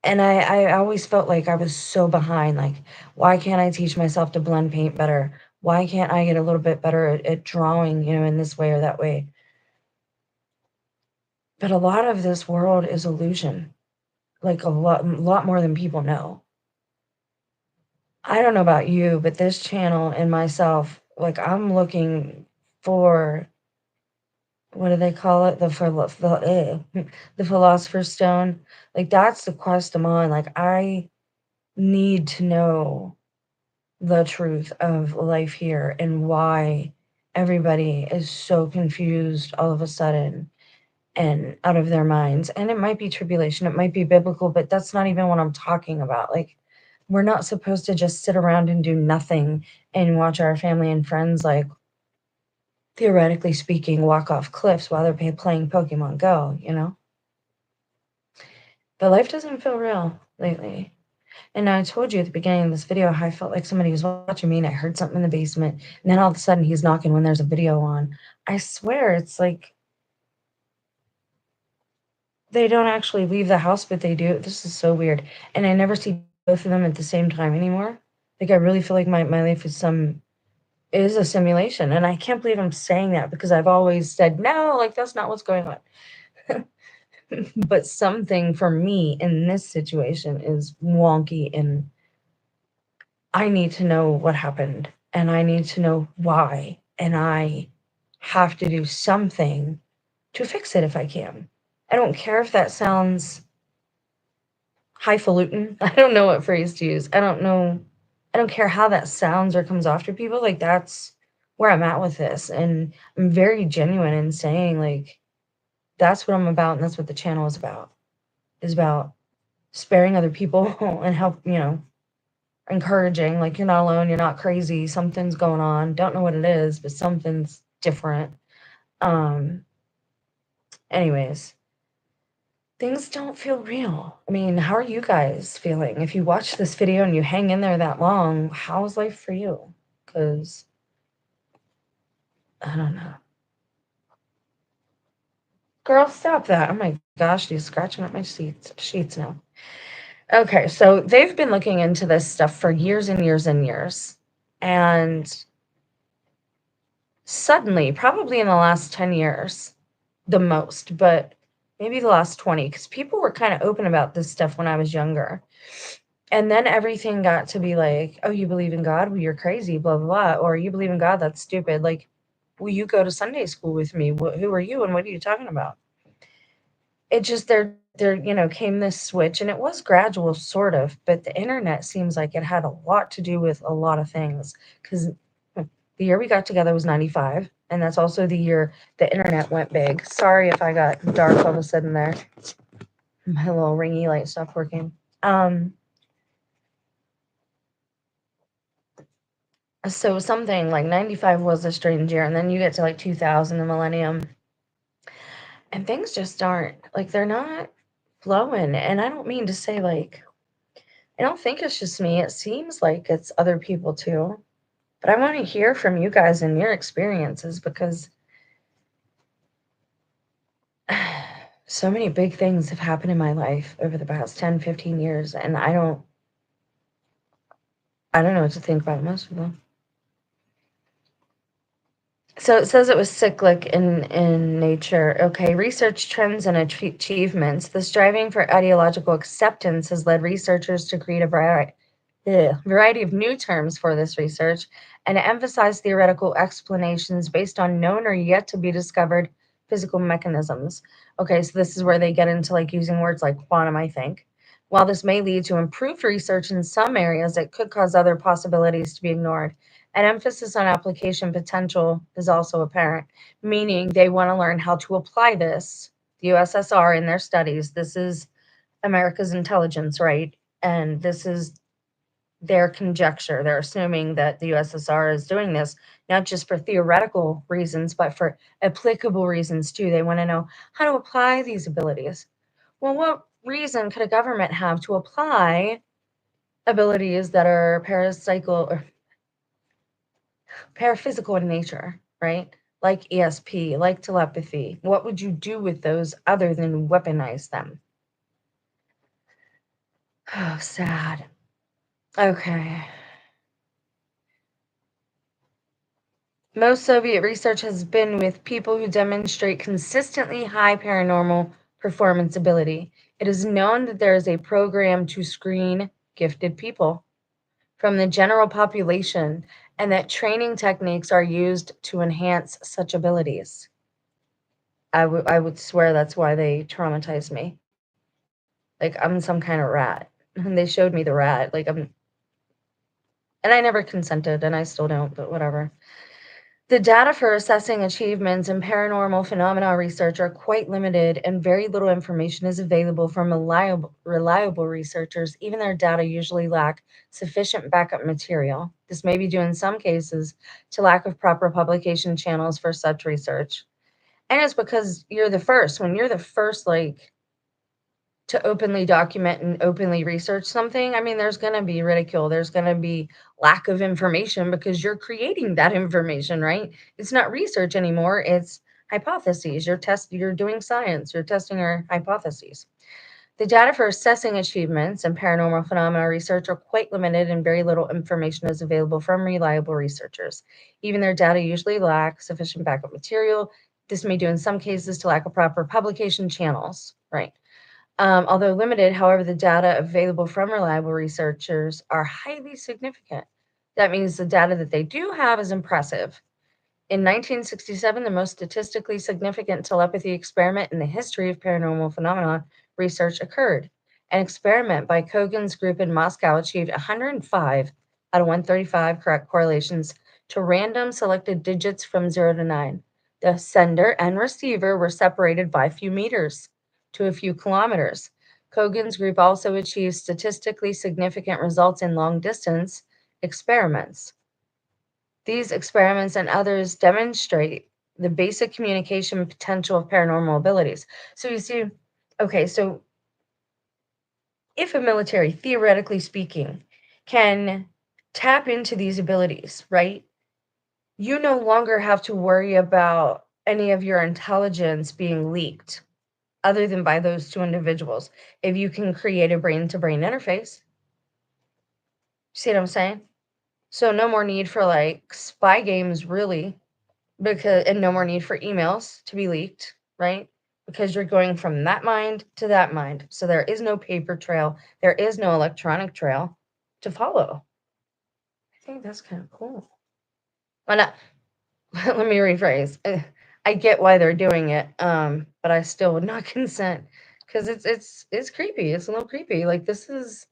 And I always felt like I was so behind. Like, why can't I teach myself to blend paint better? Why can't I get a little bit better at drawing, in this way or that way? But a lot of this world is illusion, like a lot more than people know. I don't know about you, but this channel and myself, like, I'm looking for, what do they call it? The Philosopher's Stone. Like, that's the quest I'm on. Like, I need to know the truth of life here and why everybody is so confused all of a sudden and out of their minds. And it might be tribulation, it might be biblical, but that's not even what I'm talking about. Like, we're not supposed to just sit around and do nothing and watch our family and friends, like, theoretically speaking, walk off cliffs while they're playing Pokemon Go. But life doesn't feel real lately. And I told you at the beginning of this video how I felt like somebody was watching me and I heard something in the basement. And then all of a sudden he's knocking when there's a video on. I swear it's like they don't actually leave the house, but they do. This is so weird. And I never see both of them at the same time anymore. Like, I really feel like my life is a simulation. And I can't believe I'm saying that because I've always said, no, like, that's not what's going on. But something for me in this situation is wonky, and I need to know what happened and I need to know why. And I have to do something to fix it if I can. I don't care if that sounds highfalutin. I don't know what phrase to use. I don't know. I don't care how that sounds or comes off to people. Like, that's where I'm at with this. And I'm very genuine in saying, like, that's what I'm about. And that's what the channel is about sparing other people and help, encouraging, like, you're not alone, you're not crazy, something's going on. Don't know what it is, but something's different. Um, anyways, things don't feel real. I mean, how are you guys feeling? If you watch this video and you hang in there that long, how's life for you? Because I don't know. Girl, stop that. Oh my gosh, she's scratching up my sheets now. Okay, so they've been looking into this stuff for years and years and years. And suddenly, probably in the last 10 years, the most, but maybe the last 20, because people were kind of open about this stuff when I was younger. And then everything got to be like, oh, you believe in God? Well, you're crazy, blah, blah, blah. Or you believe in God? That's stupid. Like, will you go to Sunday school with me? Who are you and what are you talking about? It just, came this switch, and it was gradual, sort of, but the internet seems like it had a lot to do with a lot of things. Because the year we got together was 95, and that's also the year the internet went big. Sorry if I got dark all of a sudden there. My little ringy light stopped working. So something like 95 was a strange year, and then you get to like 2000, the millennium, and things just aren't like they're not flowing. And I don't mean to say like I don't think it's just me. It seems like it's other people too. But I want to hear from you guys and your experiences because so many big things have happened in my life over the past 10, 15 years, and I don't know what to think about most of them. So it says it was cyclic in nature. Okay, research trends and achievements. The striving for ideological acceptance has led researchers to create a variety of new terms for this research and to emphasize theoretical explanations based on known or yet to be discovered physical mechanisms. Okay, so this is where they get into like using words like quantum, I think. While this may lead to improved research in some areas, it could cause other possibilities to be ignored. An emphasis on application potential is also apparent, meaning they want to learn how to apply this, the USSR in their studies. This is America's intelligence, right? And this is their conjecture. They're assuming that the USSR is doing this not just for theoretical reasons, but for applicable reasons too. They want to know how to apply these abilities. Well, what reason could a government have to apply abilities that are parapsychical or paraphysical in nature, right? Like ESP, like telepathy. What would you do with those other than weaponize them? Oh, sad. Okay. Most Soviet research has been with people who demonstrate consistently high paranormal performance ability. It is known that there is a program to screen gifted people from the general population and that training techniques are used to enhance such abilities. I would swear that's why they traumatized me. Like I'm some kind of rat. And they showed me the rat. And I never consented and I still don't, but whatever. The data for assessing achievements in paranormal phenomena research are quite limited, and very little information is available from reliable researchers. Even their data usually lack sufficient backup material. This may be due in some cases to lack of proper publication channels for such research. And it's because you're the first. When you're the first, like, to openly document and openly research something, I mean, there's going to be ridicule. There's going to be lack of information because you're creating that information, right? It's not research anymore. It's hypotheses. You're doing science. You're testing your hypotheses. The data for assessing achievements in paranormal phenomena research are quite limited and very little information is available from reliable researchers. Even their data usually lack sufficient backup material. This may due in some cases to lack of proper publication channels, right? Although limited, however, the data available from reliable researchers are highly significant. That means the data that they do have is impressive. In 1967, the most statistically significant telepathy experiment in the history of paranormal phenomena research occurred. An experiment by Kogan's group in Moscow achieved 105 out of 135 correct correlations to random selected digits from 0 to 9. The sender and receiver were separated by a few meters to a few kilometers. Kogan's group also achieved statistically significant results in long distance experiments. These experiments and others demonstrate the basic communication potential of paranormal abilities. So you see, okay, so if a military, theoretically speaking, can tap into these abilities, right? You no longer have to worry about any of your intelligence being leaked other than by those two individuals. If you can create a brain to brain interface, see what I'm saying? So no more need for like spy games, really. and no more need for emails to be leaked, right? Because you're going from that mind to that mind. So there is no paper trail, there is no electronic trail to follow. I think that's kind of cool. Well, not, let me rephrase. I get why they're doing it, but I still would not consent because it's creepy. It's a little creepy. Like is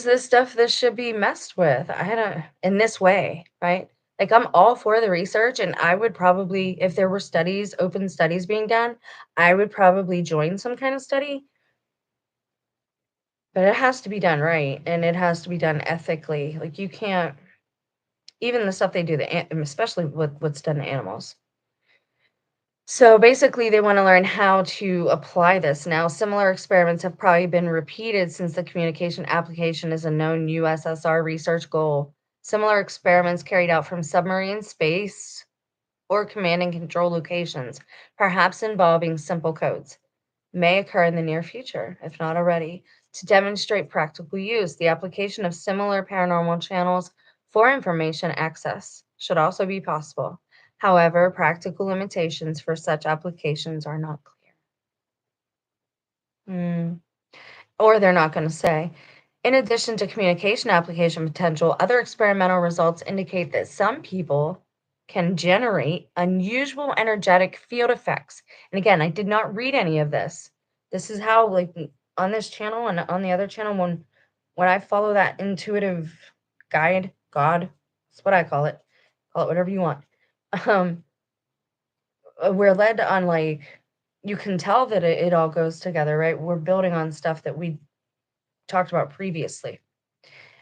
this stuff that should be messed with? I don't in this way, right? Like I'm all for the research, and I would probably, if there were studies, open studies being done, I would probably join some kind of study, but it has to be done right, and it has to be done ethically. Like you can't, even the stuff they do, especially with what's done to animals. So basically, they want to learn how to apply this. Now, similar experiments have probably been repeated since the communication application is a known USSR research goal. Similar experiments carried out from submarine space or command and control locations, perhaps involving simple codes, may occur in the near future, if not already, to demonstrate practical use. The application of similar paranormal channels for information access should also be possible. However, practical limitations for such applications are not clear. Or they're not going to say. In addition to communication application potential, other experimental results indicate that some people can generate unusual energetic field effects. And again, I did not read any of this. This is how, like, on this channel and on the other channel, when I follow that intuitive guide, God, that's what I call it whatever you want. Um, we're led on, like, you can tell that it all goes together, right? We're building on stuff that we talked about previously.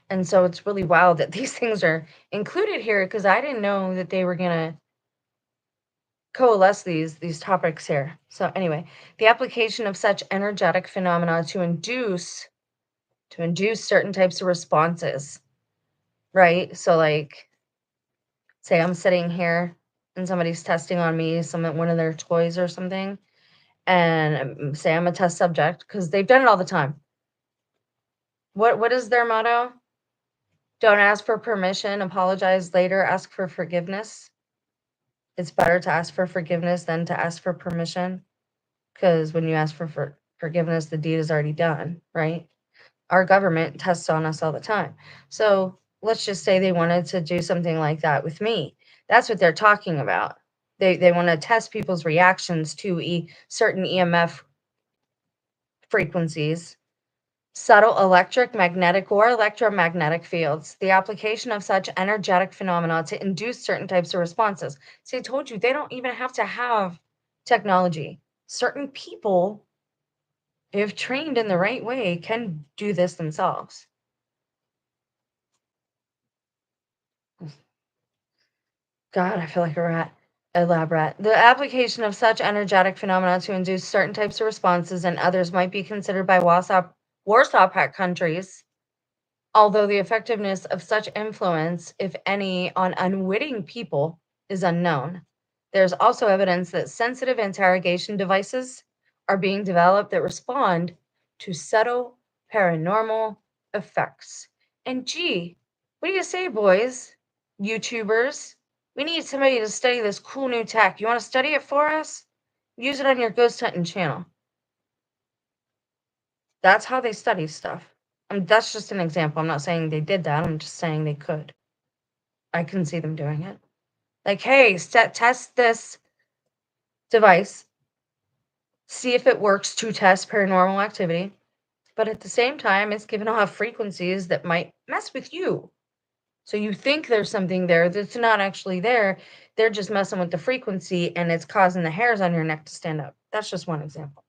And so it's really wild that these things are included here because I didn't know that they were going to coalesce these topics here. So anyway, the application of such energetic phenomena to induce certain types of responses, right? So like say I'm sitting here and somebody's testing on me, one of their toys or something, and say I'm a test subject because they've done it all the time. What is their motto? Don't ask for permission, apologize later, ask for forgiveness. It's better to ask for forgiveness than to ask for permission, because when you ask for forgiveness, the deed is already done, right? Our government tests on us all the time. So let's just say they wanted to do something like that with me. That's what they're talking about. They want to test people's reactions to certain EMF frequencies, subtle electric, magnetic, or electromagnetic fields, the application of such energetic phenomena to induce certain types of responses. See, I told you, they don't even have to have technology. Certain people, if trained in the right way, can do this themselves. God, I feel like a lab rat. The application of such energetic phenomena to induce certain types of responses and others might be considered by Warsaw Pact countries. Although the effectiveness of such influence, if any, on unwitting people is unknown, there's also evidence that sensitive interrogation devices are being developed that respond to subtle paranormal effects. And gee, what do you say, boys? YouTubers? We need somebody to study this cool new tech. You want to study it for us? Use it on your ghost hunting channel. That's how they study stuff. That's just an example. I'm not saying they did that. I'm just saying they could. I can see them doing it. Like, hey, test this device, see if it works to test paranormal activity. But at the same time, it's giving off frequencies that might mess with you. So you think there's something there that's not actually there. They're just messing with the frequency and it's causing the hairs on your neck to stand up. That's just one example.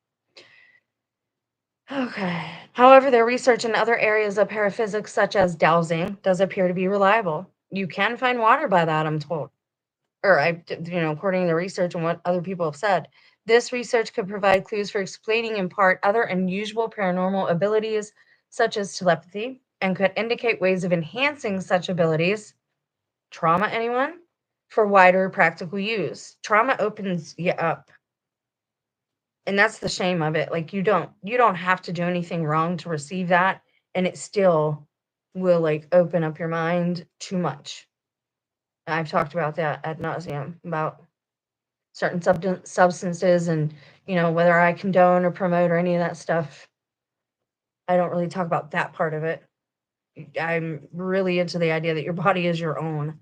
Okay. However, their research in other areas of paraphysics, such as dowsing, does appear to be reliable. You can find water by that, I'm told. According to research and what other people have said. This research could provide clues for explaining in part other unusual paranormal abilities, such as telepathy, and could indicate ways of enhancing such abilities. Trauma, anyone? For wider practical use. Trauma opens you up. And that's the shame of it. Like you don't have to do anything wrong to receive that, and it still will like open up your mind too much. I've talked about that ad nauseum about certain substances and, whether I condone or promote or any of that stuff. I don't really talk about that part of it. I'm really into the idea that your body is your own.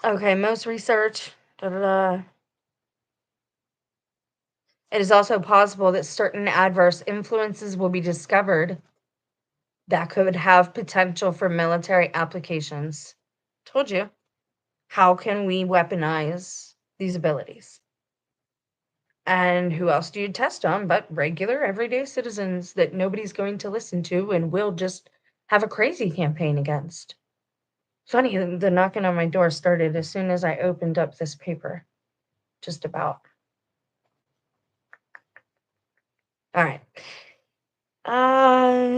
Okay, most research. Da, da, da. It is also possible that certain adverse influences will be discovered that could have potential for military applications. Told you. How can we weaponize these abilities? And who else do you test on but regular, everyday citizens that nobody's going to listen to and will just have a crazy campaign against? Funny, the knocking on my door started as soon as I opened up this paper. Just about. All right.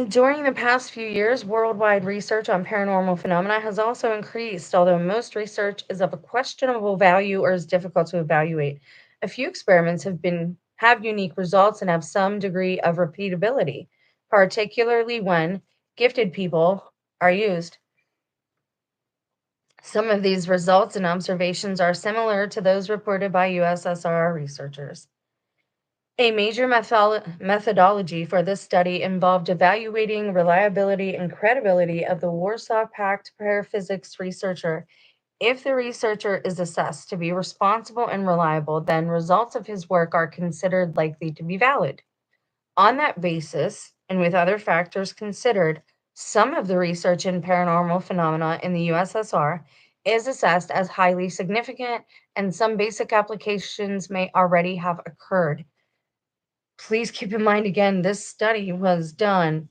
During the past few years, worldwide research on paranormal phenomena has also increased, although most research is of a questionable value or is difficult to evaluate. A few experiments have unique results and have some degree of repeatability, particularly when gifted people are used. Some of these results and observations are similar to those reported by USSR researchers. A major methodology for this study involved evaluating reliability and credibility of the Warsaw Pact paraphysics researcher. If the researcher is assessed to be responsible and reliable, then results of his work are considered likely to be valid. On that basis, and with other factors considered, some of the research in paranormal phenomena in the USSR is assessed as highly significant, and some basic applications may already have occurred. Please keep in mind again, this study was done.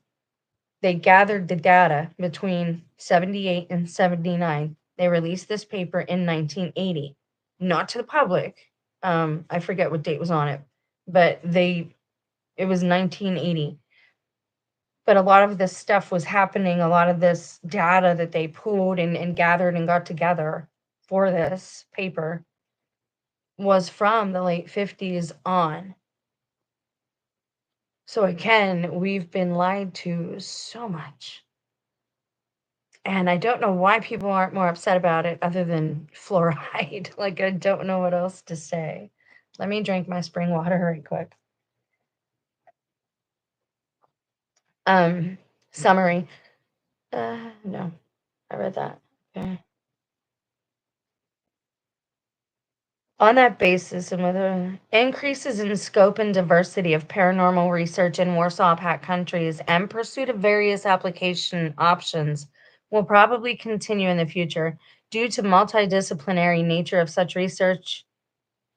They gathered the data between 78 and 79. They released this paper in 1980, not to the public. I forget what date was on it, but it was 1980. But a lot of this stuff was happening. A lot of this data that they pulled and gathered and got together for this paper was from the late 50s on. So again, we've been lied to so much. And I don't know why people aren't more upset about it other than fluoride. Like, I don't know what else to say. Let me drink my spring water right quick. Summary. No, I read that. Okay. On that basis, and with increases in scope and diversity of paranormal research in Warsaw Pact countries and pursuit of various application options will probably continue in the future due to multidisciplinary nature of such research.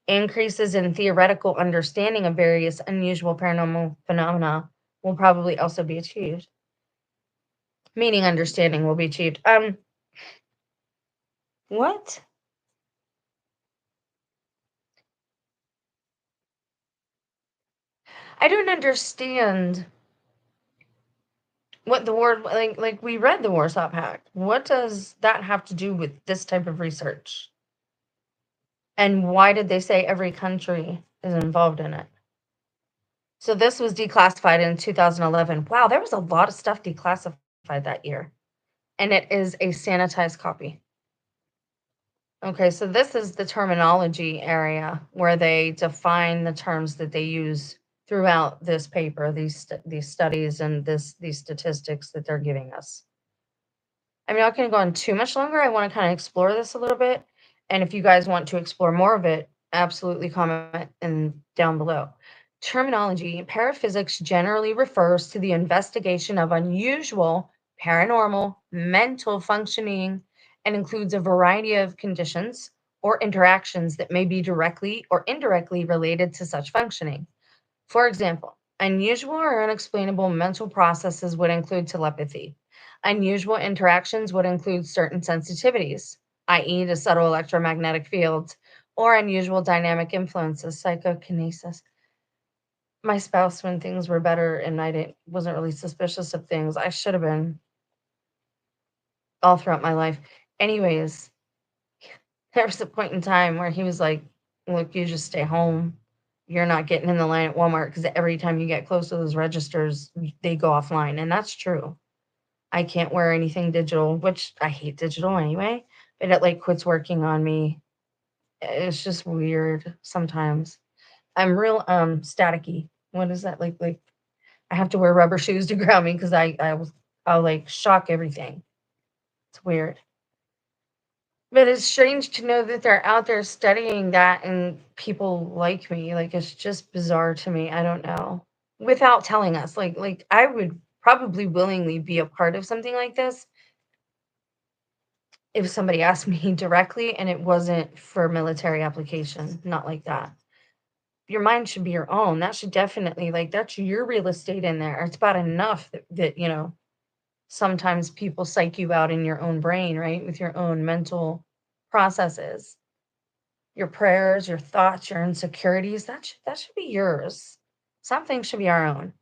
Increases in theoretical understanding of various unusual paranormal phenomena will probably also be achieved. Meaning understanding will be achieved. What? I don't understand what the word like we read the Warsaw Pact. What does that have to do with this type of research? And why did they say every country is involved in it? So this was declassified in 2011. Wow, there was a lot of stuff declassified that year. And it is a sanitized copy. Okay, so this is the terminology area where they define the terms that they use throughout this paper, these studies and these statistics that they're giving us. I'm not going to go on too much longer. I want to kind of explore this a little bit, and if you guys want to explore more of it, absolutely comment in down below. Terminology: paraphysics generally refers to the investigation of unusual paranormal mental functioning and includes a variety of conditions or interactions that may be directly or indirectly related to such functioning. For example, unusual or unexplainable mental processes would include telepathy. Unusual interactions would include certain sensitivities, i.e., to subtle electromagnetic fields, or unusual dynamic influences, psychokinesis. My spouse, when things were better and wasn't really suspicious of things, I should have been all throughout my life. Anyways, there was a point in time where he was like, "Look, you just stay home. You're not getting in the line at Walmart because every time you get close to those registers, they go offline." And that's true. I can't wear anything digital, which I hate digital anyway, but it like quits working on me. It's just weird sometimes. I'm real staticky. What is that like I have to wear rubber shoes to ground me because I'll like shock everything. It's weird. But it's strange to know that they're out there studying that and people like me. Like it's just bizarre to me. I don't know. Without telling us. Like I would probably willingly be a part of something like this if somebody asked me directly and it wasn't for military application. Not like that. Your mind should be your own. That should definitely like that's your real estate in there. It's about enough that sometimes people psych you out in your own brain, right? With your own mental processes, your prayers, your thoughts, your insecurities. That should be yours. Some things should be our own.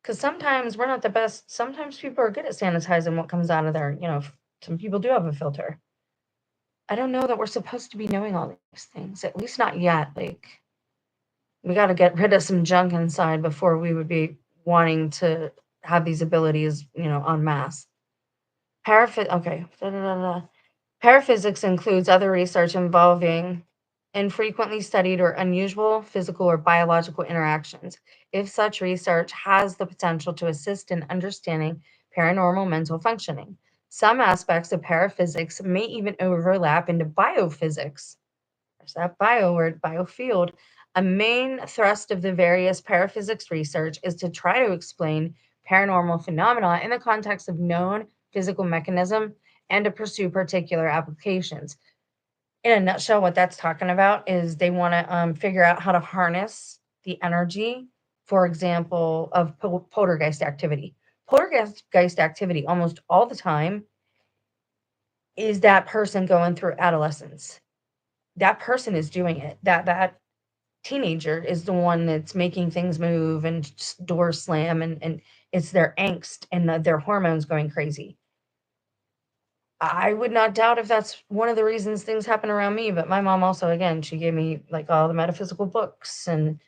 Because sometimes we're not the best. Sometimes people are good at sanitizing what comes out of there. Some people do have a filter. I don't know that we're supposed to be knowing all these things, at least not yet. Like, we got to get rid of some junk inside before we would be wanting to have these abilities, en masse. Okay. Da, da, da, da. Paraphysics includes other research involving infrequently studied or unusual physical or biological interactions. If such research has the potential to assist in understanding paranormal mental functioning, some aspects of paraphysics may even overlap into biophysics. There's that bio word, biofield. A main thrust of the various paraphysics research is to try to explain paranormal phenomena in the context of known physical mechanism and to pursue particular applications. In a nutshell, what that's talking about is they want to figure out how to harness the energy, for example, of poltergeist activity. Poltergeist activity almost all the time is that person going through adolescence. That person is doing it. That teenager is the one that's making things move and doors slam and it's their angst and their hormones going crazy. I would not doubt if that's one of the reasons things happen around me, but my mom also, again, she gave me like all the metaphysical books and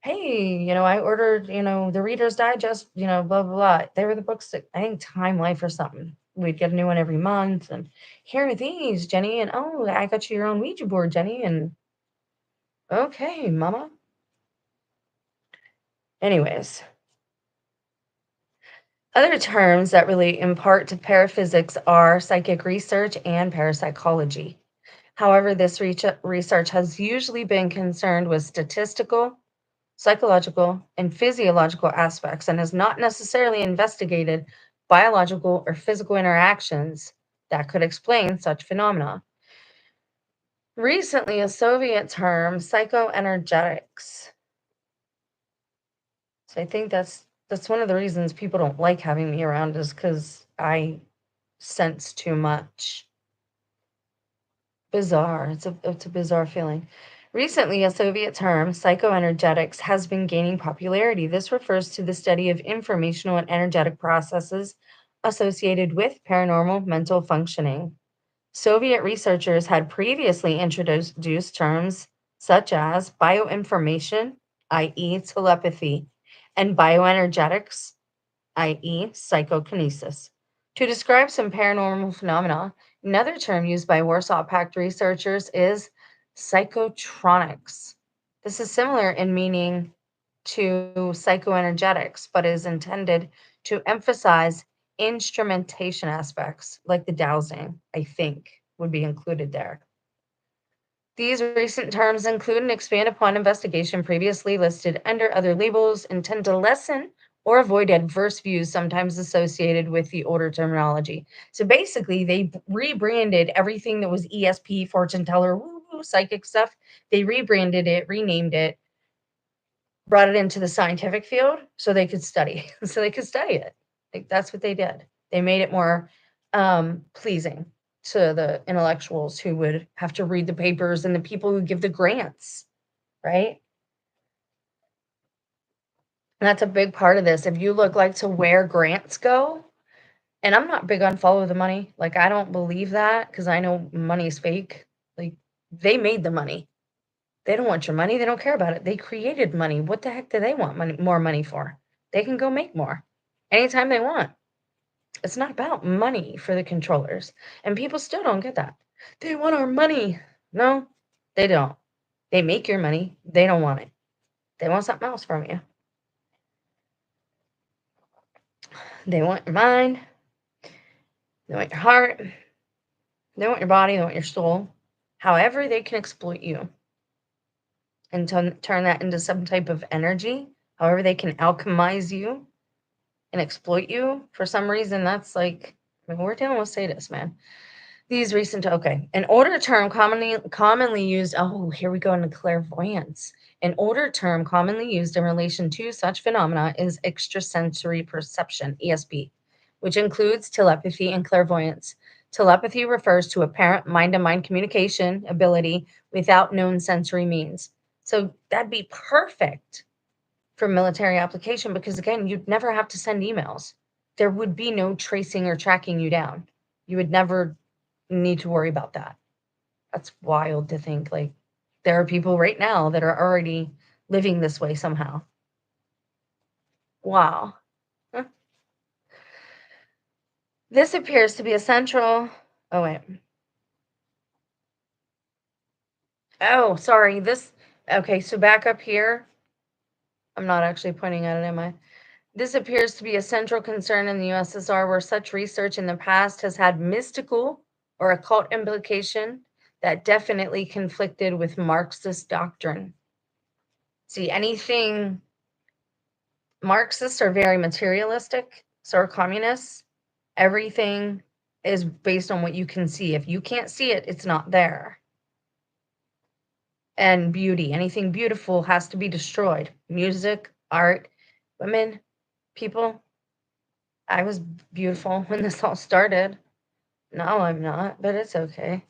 hey, I ordered, the Reader's Digest, blah, blah, blah. They were the books that I think Time Life or something. We'd get a new one every month. And here are these, Jenny. And oh, I got you your own Ouija board, Jenny. And okay, mama. Anyways, other terms that really impart to paraphysics are psychic research and parapsychology. However, this research has usually been concerned with statistical, psychological, and physiological aspects and has not necessarily investigated biological or physical interactions that could explain such phenomena. Recently, a Soviet term, psychoenergetics. So I think that's one of the reasons people don't like having me around is because I sense too much. Bizarre. It's a bizarre feeling. Recently, a Soviet term, psychoenergetics, has been gaining popularity. This refers to the study of informational and energetic processes associated with paranormal mental functioning. Soviet researchers had previously introduced terms such as bioinformation, i.e., telepathy, and bioenergetics, i.e., psychokinesis, to describe some paranormal phenomena. Another term used by Warsaw Pact researchers is psychotronics. This is similar in meaning to psychoenergetics, but is intended to emphasize instrumentation aspects, like the dowsing, I think, would be included there. These recent terms include and expand upon investigation previously listed under other labels and tend to lessen or avoid adverse views sometimes associated with the older terminology. So basically, they rebranded everything that was ESP, fortune teller, woo, psychic stuff. They rebranded it, renamed it, brought it into the scientific field so they could study. So they could study it. Like, that's what they did. They made it more pleasing to the intellectuals who would have to read the papers and the people who give the grants, right? And that's a big part of this. If you look like to where grants go, and I'm not big on follow the money. Like, I don't believe that because I know money's fake. Like, they made the money. They don't want your money. They don't care about it. They created money. What the heck do they want more money for? They can go make more anytime they want. It's not about money for the controllers. And people still don't get that. They want our money. No, they don't. They make your money. They don't want it. They want something else from you. They want your mind. They want your heart. They want your body. They want your soul. However, they can exploit you and turn that into some type of energy. However, they can alchemize you and exploit you. For some reason, that's like, I mean, we're dealing with sadists, man. These recent, okay. An order term commonly used, oh, here we go into clairvoyance. An order term commonly used in relation to such phenomena is extrasensory perception, ESP, which includes telepathy and clairvoyance. Telepathy refers to apparent mind-to-mind communication ability without known sensory means. So that'd be perfect for military application because, again, you'd never have to send emails. There would be no tracing or tracking you down. You would never need to worry about that. That's wild to think. Like, there are people right now that are already living this way somehow. Wow. Huh. This appears to be a central. Oh, wait. Oh, sorry. This. Okay, so back up here. I'm not actually pointing at it, am I? This appears to be a central concern in the USSR, where such research in the past has had mystical or occult implication that definitely conflicted with Marxist doctrine. See, anything Marxists are very materialistic, so are communists. Everything is based on what you can see. If you can't see it, it's not there. And beauty, anything beautiful has to be destroyed. Music, art, women, people. I was beautiful when this all started. Now I'm not, but it's okay.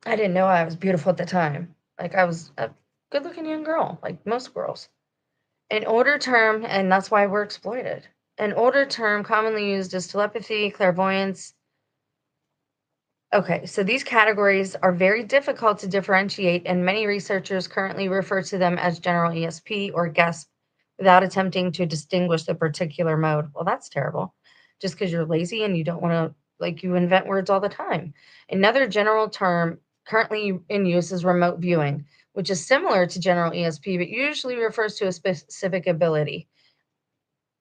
I didn't know I was beautiful at the time. Like, I was a good looking young girl, like most girls. An order term, and that's why we're exploited. An order term commonly used is telepathy, clairvoyance. Okay, so these categories are very difficult to differentiate, and many researchers currently refer to them as general ESP or GESP without attempting to distinguish the particular mode. Well, that's terrible. Just because you're lazy and you don't want to, like, you invent words all the time. Another general term currently in use is remote viewing, which is similar to general ESP, but usually refers to a specific ability,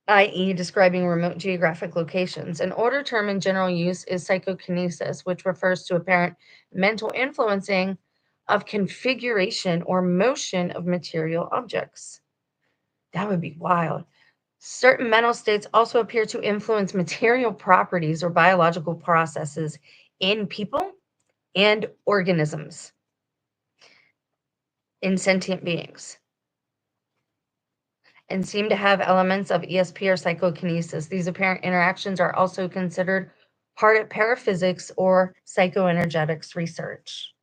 i.e., describing remote geographic locations. An order term in general use is psychokinesis, which refers to apparent mental influencing of configuration or motion of material objects. That would be wild. Certain mental states also appear to influence material properties or biological processes in people and organisms, in sentient beings, and seem to have elements of ESP or psychokinesis. These apparent interactions are also considered part of paraphysics or psychoenergetics research.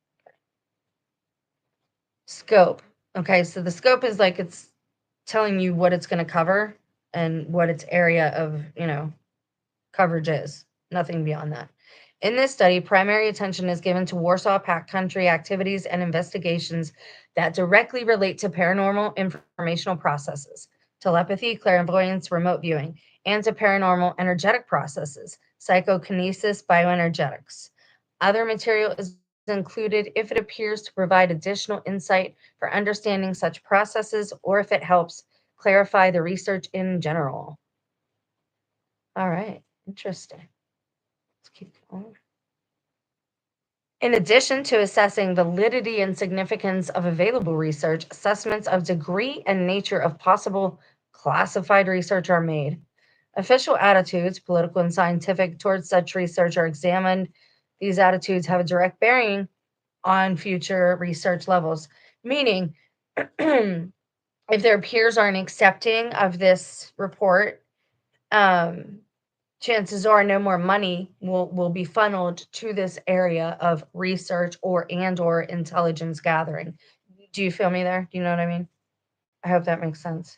Scope. Okay, so the scope is like it's telling you what it's going to cover and what its area of, coverage is. Nothing beyond that. In this study, primary attention is given to Warsaw Pact country activities and investigations that directly relate to paranormal informational processes, telepathy, clairvoyance, remote viewing, and to paranormal energetic processes, psychokinesis, bioenergetics. Other material is included if it appears to provide additional insight for understanding such processes or if it helps clarify the research in general. All right, interesting. Let's keep going. In addition to assessing validity and significance of available research, assessments of degree and nature of possible classified research are made. Official attitudes, political and scientific, towards such research are examined. These attitudes have a direct bearing on future research levels, meaning if their peers aren't accepting of this report, chances are no more money will be funneled to this area of research or intelligence gathering. Do you feel me there? Do you know what I mean? I hope that makes sense.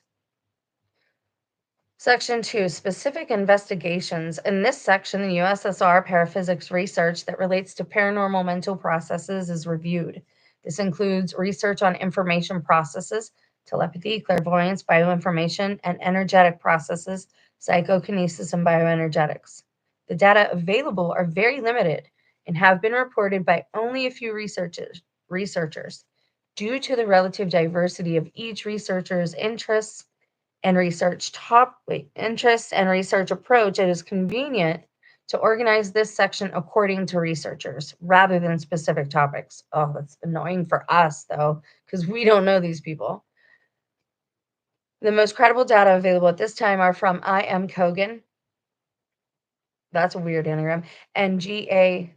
Section 2, specific investigations. In this section, the USSR paraphysics research that relates to paranormal mental processes is reviewed. This includes research on information processes telepathy, clairvoyance, bioinformation, and energetic processes, psychokinesis, and bioenergetics. The data available are very limited and have been reported by only a few researchers. Due to the relative diversity of each researcher's interests and research approach, it is convenient to organize this section according to researchers rather than specific topics. Oh, that's annoying for us though, because we don't know these people. The most credible data available at this time are from I.M. Kogan. That's a weird anagram. And G.A.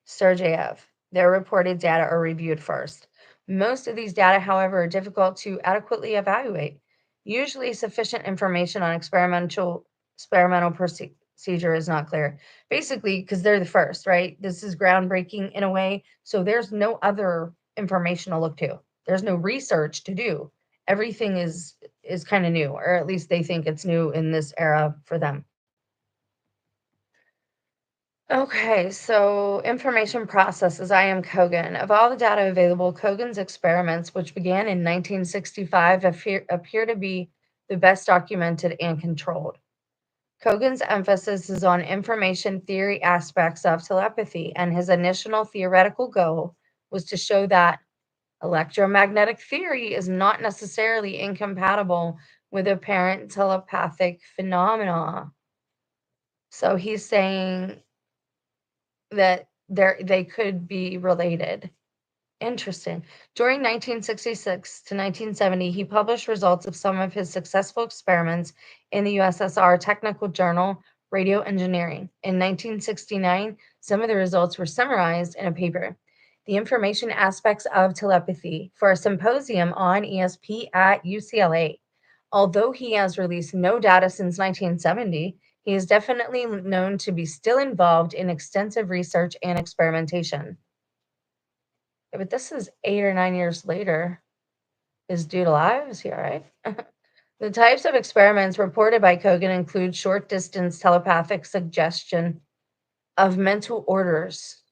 Sergeyev. Their reported data are reviewed first. Most of these data, however, are difficult to adequately evaluate. Usually sufficient information on experimental procedure is not clear. Basically, because they're the first, right? This is groundbreaking in a way, so there's no other information to look to. There's no research to do. Everything is kind of new, or at least they think it's new in this era for them. Okay, so information processes. I am Kogan. Of all the data available, Kogan's experiments, which began in 1965, appear to be the best documented and controlled. Kogan's emphasis is on information theory aspects of telepathy, and his initial theoretical goal was to show that electromagnetic theory is not necessarily incompatible with apparent telepathic phenomena. So he's saying that they could be related. Interesting. During 1966 to 1970, he published results of some of his successful experiments in the USSR technical journal Radio Engineering. In 1969, some of the results were summarized in a paper, The Information Aspects of Telepathy, for a symposium on ESP at UCLA. Although he has released no data since 1970, he is definitely known to be still involved in extensive research and experimentation. Yeah, but this is 8 or 9 years later. Is dude alive? Is he all right? The types of experiments reported by Kogan include short-distance telepathic suggestion of mental orders.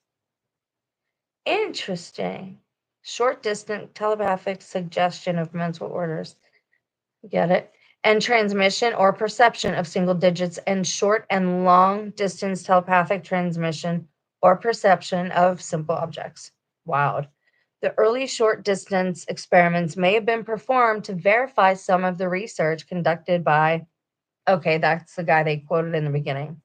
Interesting. Short-distance telepathic suggestion of mental orders. Get it? And transmission or perception of single digits, and short and long distance telepathic transmission or perception of simple objects. Wild. The early short distance experiments may have been performed to verify some of the research conducted by, okay, that's the guy they quoted in the beginning.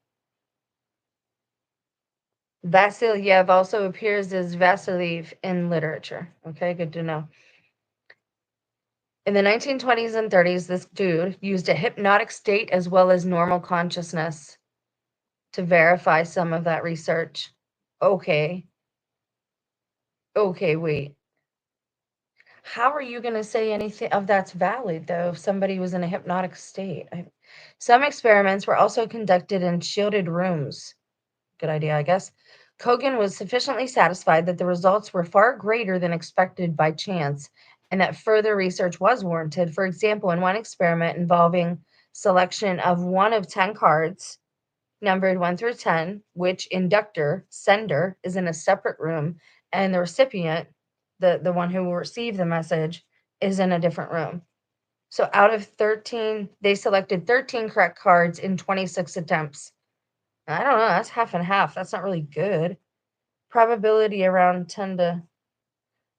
Vasilyev also appears as Vasiliev in literature. Okay, good to know. In the 1920s and 30s, this dude used a hypnotic state as well as normal consciousness to verify some of that research. Okay. Okay, wait. How are you going to say anything of that's valid, though, if somebody was in a hypnotic state? Some experiments were also conducted in shielded rooms. Good idea, I guess. Kogan was sufficiently satisfied that the results were far greater than expected by chance and that further research was warranted. For example, in one experiment involving selection of one of 10 cards, numbered 1 through 10, which inductor, sender, is in a separate room, and the recipient, the one who will receive the message, is in a different room. So out of 13, they selected 13 correct cards in 26 attempts. I don't know, that's half and half. That's not really good. Probability around 10 to...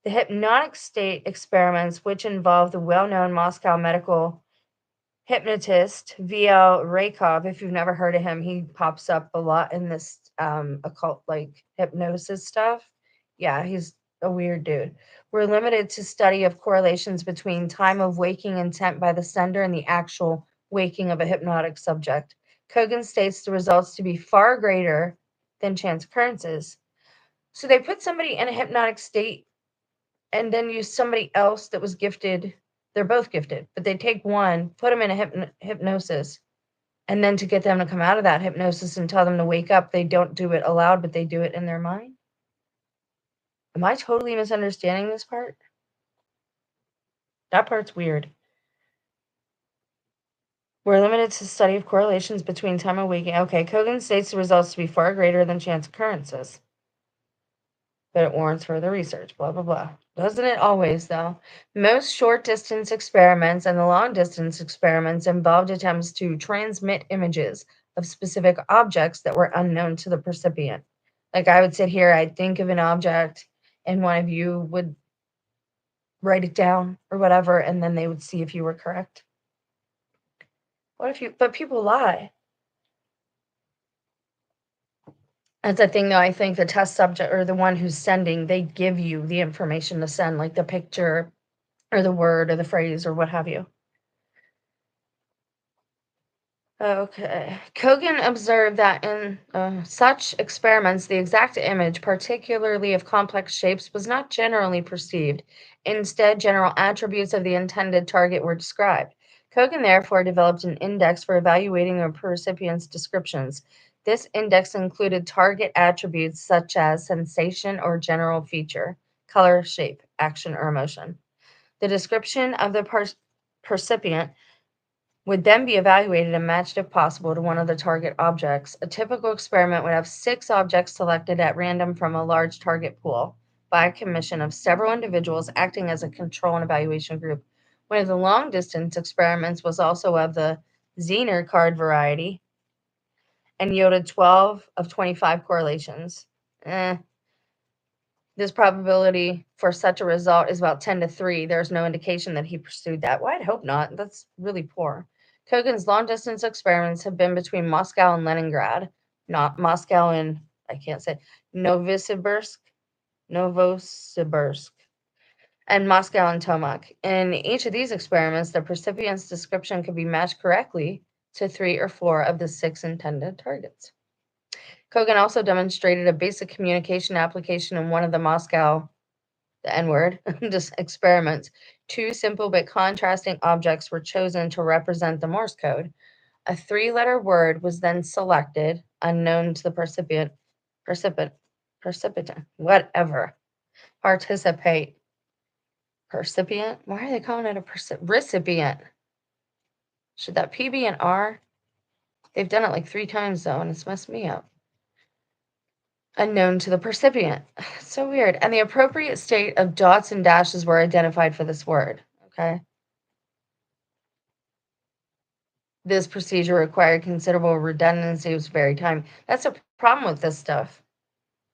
The hypnotic state experiments, which involve the well-known Moscow medical hypnotist V.L. Raykov. If you've never heard of him, he pops up a lot in this occult, like hypnosis stuff. Yeah, he's a weird dude. We're limited to study of correlations between time of waking intent by the sender and the actual waking of a hypnotic subject. Kogan states the results to be far greater than chance occurrences. So they put somebody in a hypnotic state and then use somebody else that was gifted. They're both gifted, but they take one, put them in a hypnosis, and then to get them to come out of that hypnosis and tell them to wake up, they don't do it aloud, but they do it in their mind. Am I totally misunderstanding this part? That part's weird. We're limited to study of correlations between time of waking. Okay, Kogan states the results to be far greater than chance occurrences, but it warrants further research, blah, blah, blah. Doesn't it always, though? Most short distance experiments and the long distance experiments involved attempts to transmit images of specific objects that were unknown to the recipient. Like I would sit here, I'd think of an object, and one of you would write it down or whatever, and then they would see if you were correct. What if you, but people lie. That's the thing, though. I think the test subject or the one who's sending, they give you the information to send, like the picture or the word or the phrase or what have you. Okay. Kogan observed that in such experiments, the exact image, particularly of complex shapes, was not generally perceived. Instead, general attributes of the intended target were described. Kogan therefore developed an index for evaluating the recipient's descriptions. This index included target attributes such as sensation or general feature, color, shape, action, or emotion. The description of the percipient would then be evaluated and matched if possible to one of the target objects. A typical experiment would have 6 objects selected at random from a large target pool by a commission of several individuals acting as a control and evaluation group. One of the long distance experiments was also of the Zener card variety and yielded 12 of 25 correlations. This probability for such a result is about 10 to 3. There's no indication that he pursued that. Well, I'd hope not. That's really poor. Kogan's long distance experiments have been between Moscow and Leningrad, not Moscow and, I can't say, Novosibirsk, and Moscow and Tomok. In each of these experiments, the recipient's description could be matched correctly to 3 or 4 of the 6 intended targets. Kogan also demonstrated a basic communication application in one of the Moscow, the N word, just experiments. 2 simple but contrasting objects were chosen to represent the Morse code. A 3-letter word was then selected, unknown to the precipitant, whatever. Participate. Percipient? Why are they calling it a recipient? Should that P be an R? They've done it like 3 times though, and it's messed me up. Unknown to the percipient. So weird. And the appropriate state of dots and dashes were identified for this word. Okay. This procedure required considerable redundancy. It was very time. That's a problem with this stuff.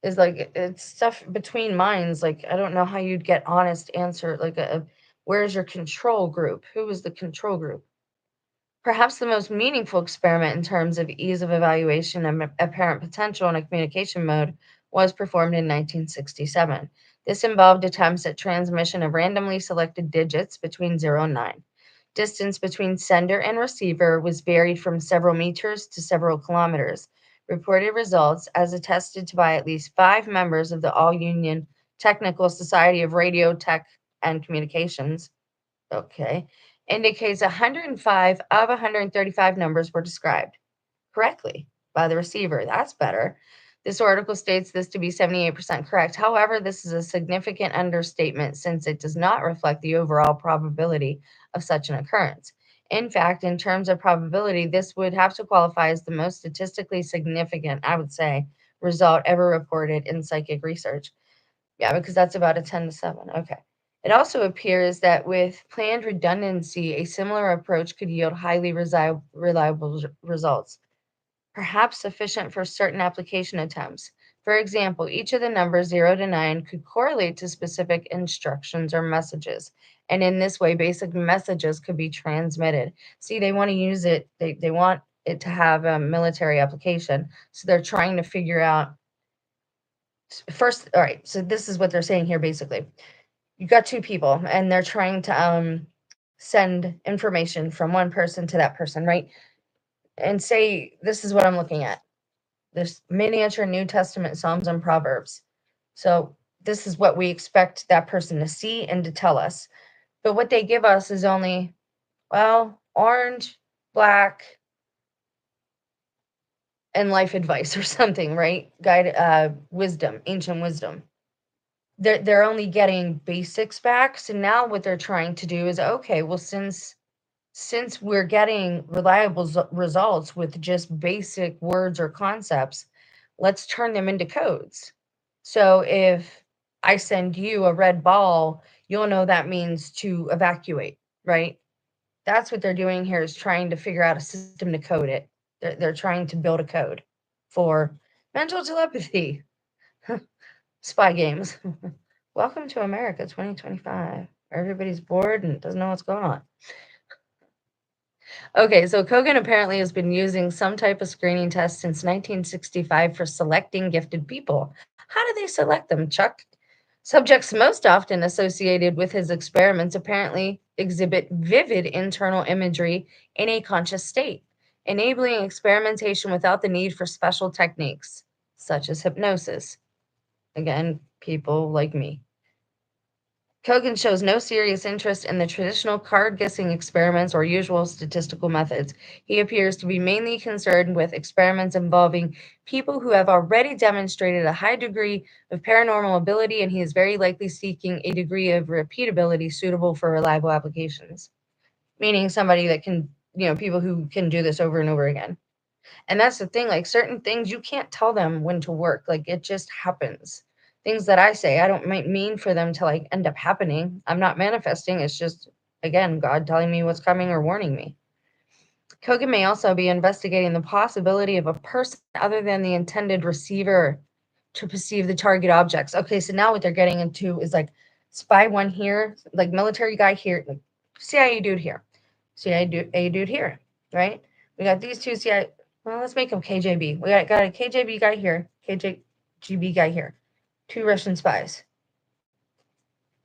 Is like it's stuff between minds. Like I don't know how you'd get honest answer. Like where's your control group? Who was the control group? Perhaps the most meaningful experiment in terms of ease of evaluation and apparent potential in a communication mode was performed in 1967. This involved attempts at transmission of randomly selected digits between 0 and 9. Distance between sender and receiver was varied from several meters to several kilometers. Reported results, as attested to by at least 5 members of the All Union Technical Society of Radio, Tech, and Communications, okay, indicates 105 of 135 numbers were described correctly by the receiver. That's better. This article states this to be 78% correct. However, this is a significant understatement since it does not reflect the overall probability of such an occurrence. In fact, in terms of probability, this would have to qualify as the most statistically significant, I would say, result ever reported in psychic research. Yeah, because that's about a 10 to 7. Okay. It also appears that with planned redundancy, a similar approach could yield highly reliable results, perhaps sufficient for certain application attempts. For example, each of the numbers 0 to 9 could correlate to specific instructions or messages. And in this way, basic messages could be transmitted. See, they want to use it, they want it to have a military application. So they're trying to figure out first, all right, so this is what they're saying here basically. You got 2 people and they're trying to send information from one person to that person, right? And say this is what I'm looking at. There's miniature New Testament Psalms and Proverbs. So this is what we expect that person to see and to tell us. But what they give us is only, well, orange, black, and life advice or something, right? Wisdom, ancient wisdom. They're only getting basics back. So now what they're trying to do is, okay, well, since we're getting reliable results with just basic words or concepts, let's turn them into codes. So if I send you a red ball, you'll know that means to evacuate, right? That's what they're doing here, is trying to figure out a system to code it. They're trying to build a code for mental telepathy. Spy games. Welcome to America 2025, where everybody's bored and doesn't know what's going on. Okay, so Kogan apparently has been using some type of screening test since 1965 for selecting gifted people. How do they select them, Chuck? Subjects most often associated with his experiments apparently exhibit vivid internal imagery in a conscious state, enabling experimentation without the need for special techniques, such as hypnosis. Again, people like me. Kogan shows no serious interest in the traditional card guessing experiments or usual statistical methods. He appears to be mainly concerned with experiments involving people who have already demonstrated a high degree of paranormal ability, and he is very likely seeking a degree of repeatability suitable for reliable applications. Meaning somebody that can, people who can do this over and over again. And that's the thing, like certain things you can't tell them when to work. Like it just happens. Things that I say, I don't might mean for them to like end up happening. I'm not manifesting. It's just again, God telling me what's coming or warning me. Kogan may also be investigating the possibility of a person other than the intended receiver to perceive the target objects. Okay, so now what they're getting into is like spy one here, like military guy here, like CIA dude here, CIA dude here, right? We got these two CIA. Well, let's make them KJB. We got a KJB guy here, KJGB guy here, two Russian spies,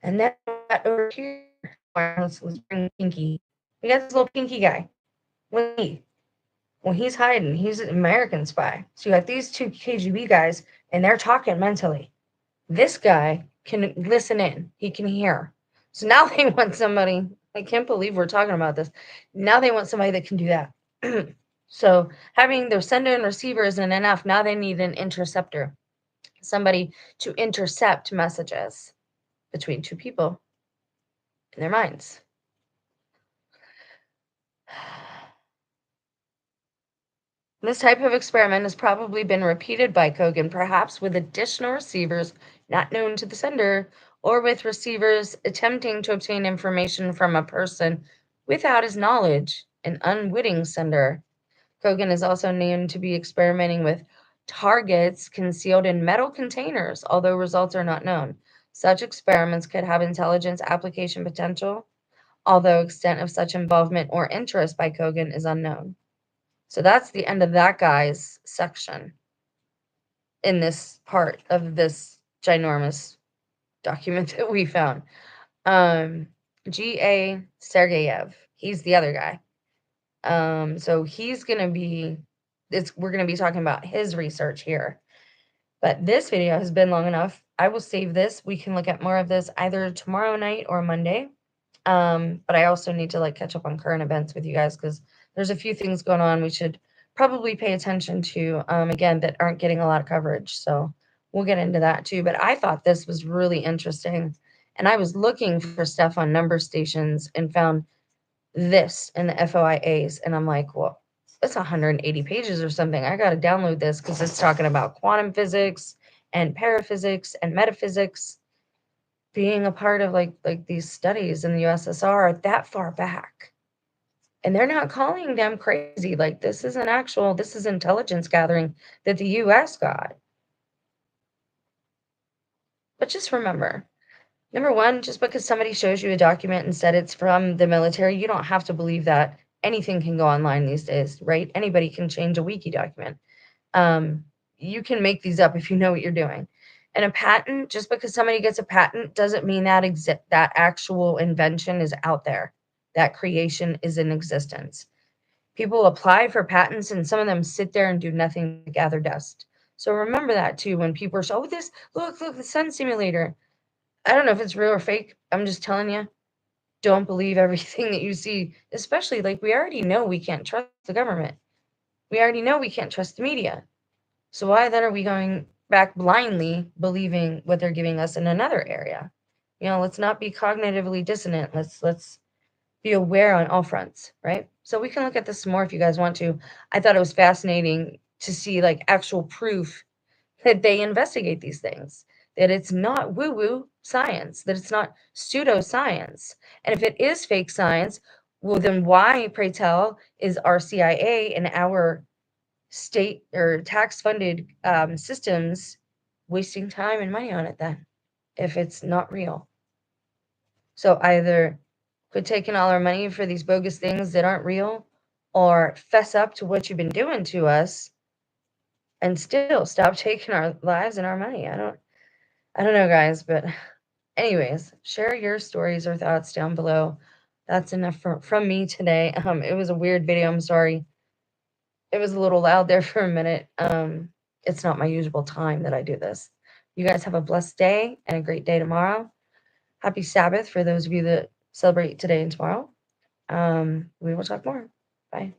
and then over here, let's bring Pinky. We got this little Pinky guy. When he's hiding, he's an American spy. So you got these two KGB guys, and they're talking mentally. This guy can listen in. He can hear. So now they want somebody. I can't believe we're talking about this. Now they want somebody that can do that. So having their sender and receiver isn't enough. Now they need an interceptor, somebody to intercept messages between two people in their minds. This type of experiment has probably been repeated by Kogan, perhaps with additional receivers not known to the sender, or with receivers attempting to obtain information from a person without his knowledge, an unwitting sender. Kogan is also known to be experimenting with targets concealed in metal containers, although results are not known. Such experiments could have intelligence application potential, although extent of such involvement or interest by Kogan is unknown. So that's the end of that guy's section in this part of this ginormous document that we found. G.A. Sergeyev, he's the other guy. So he's going to be, we're going to be talking about his research here. But this video has been long enough. I will save this. We can look at more of this either tomorrow night or Monday. But I also need to like catch up on current events with you guys because there's a few things going on we should probably pay attention to, again, that aren't getting a lot of coverage. So we'll get into that too. But I thought this was really interesting. And I was looking for stuff on number stations and found this in the FOIAs. And I'm like, well, it's 180 pages or something. I got to download this because it's talking about quantum physics and paraphysics and metaphysics being a part of like these studies in the USSR that far back. And they're not calling them crazy. Like this is intelligence gathering that the US got. But just remember, number one, just because somebody shows you a document and said it's from the military, you don't have to believe that. Anything can go online these days, right? Anybody can change a wiki document. You can make these up if you know what you're doing. And a patent, just because somebody gets a patent doesn't mean that that actual invention is out there. That creation is in existence. People apply for patents and some of them sit there and do nothing to gather dust. So remember that too when people are so, oh, look, the sun simulator. I don't know if it's real or fake. I'm just telling you, don't believe everything that you see, especially like we already know we can't trust the government. We already know we can't trust the media. So why then are we going back blindly believing what they're giving us in another area? Let's not be cognitively dissonant. Let's be aware on all fronts, right? So we can look at this some more if you guys want to. I thought it was fascinating to see like actual proof that they investigate these things. that it's not woo-woo science, that it's not pseudoscience. And if it is fake science, well, then why, pray tell, is our CIA and our state or tax-funded systems wasting time and money on it then, if it's not real? So either quit taking all our money for these bogus things that aren't real, or fess up to what you've been doing to us and still stop taking our lives and our money. I don't know, guys, but anyways, share your stories or thoughts down below. That's enough from me today. It was a weird video. I'm sorry. It was a little loud there for a minute. It's not my usual time that I do this. You guys have a blessed day and a great day tomorrow. Happy Sabbath for those of you that celebrate today and tomorrow. We will talk more. Bye.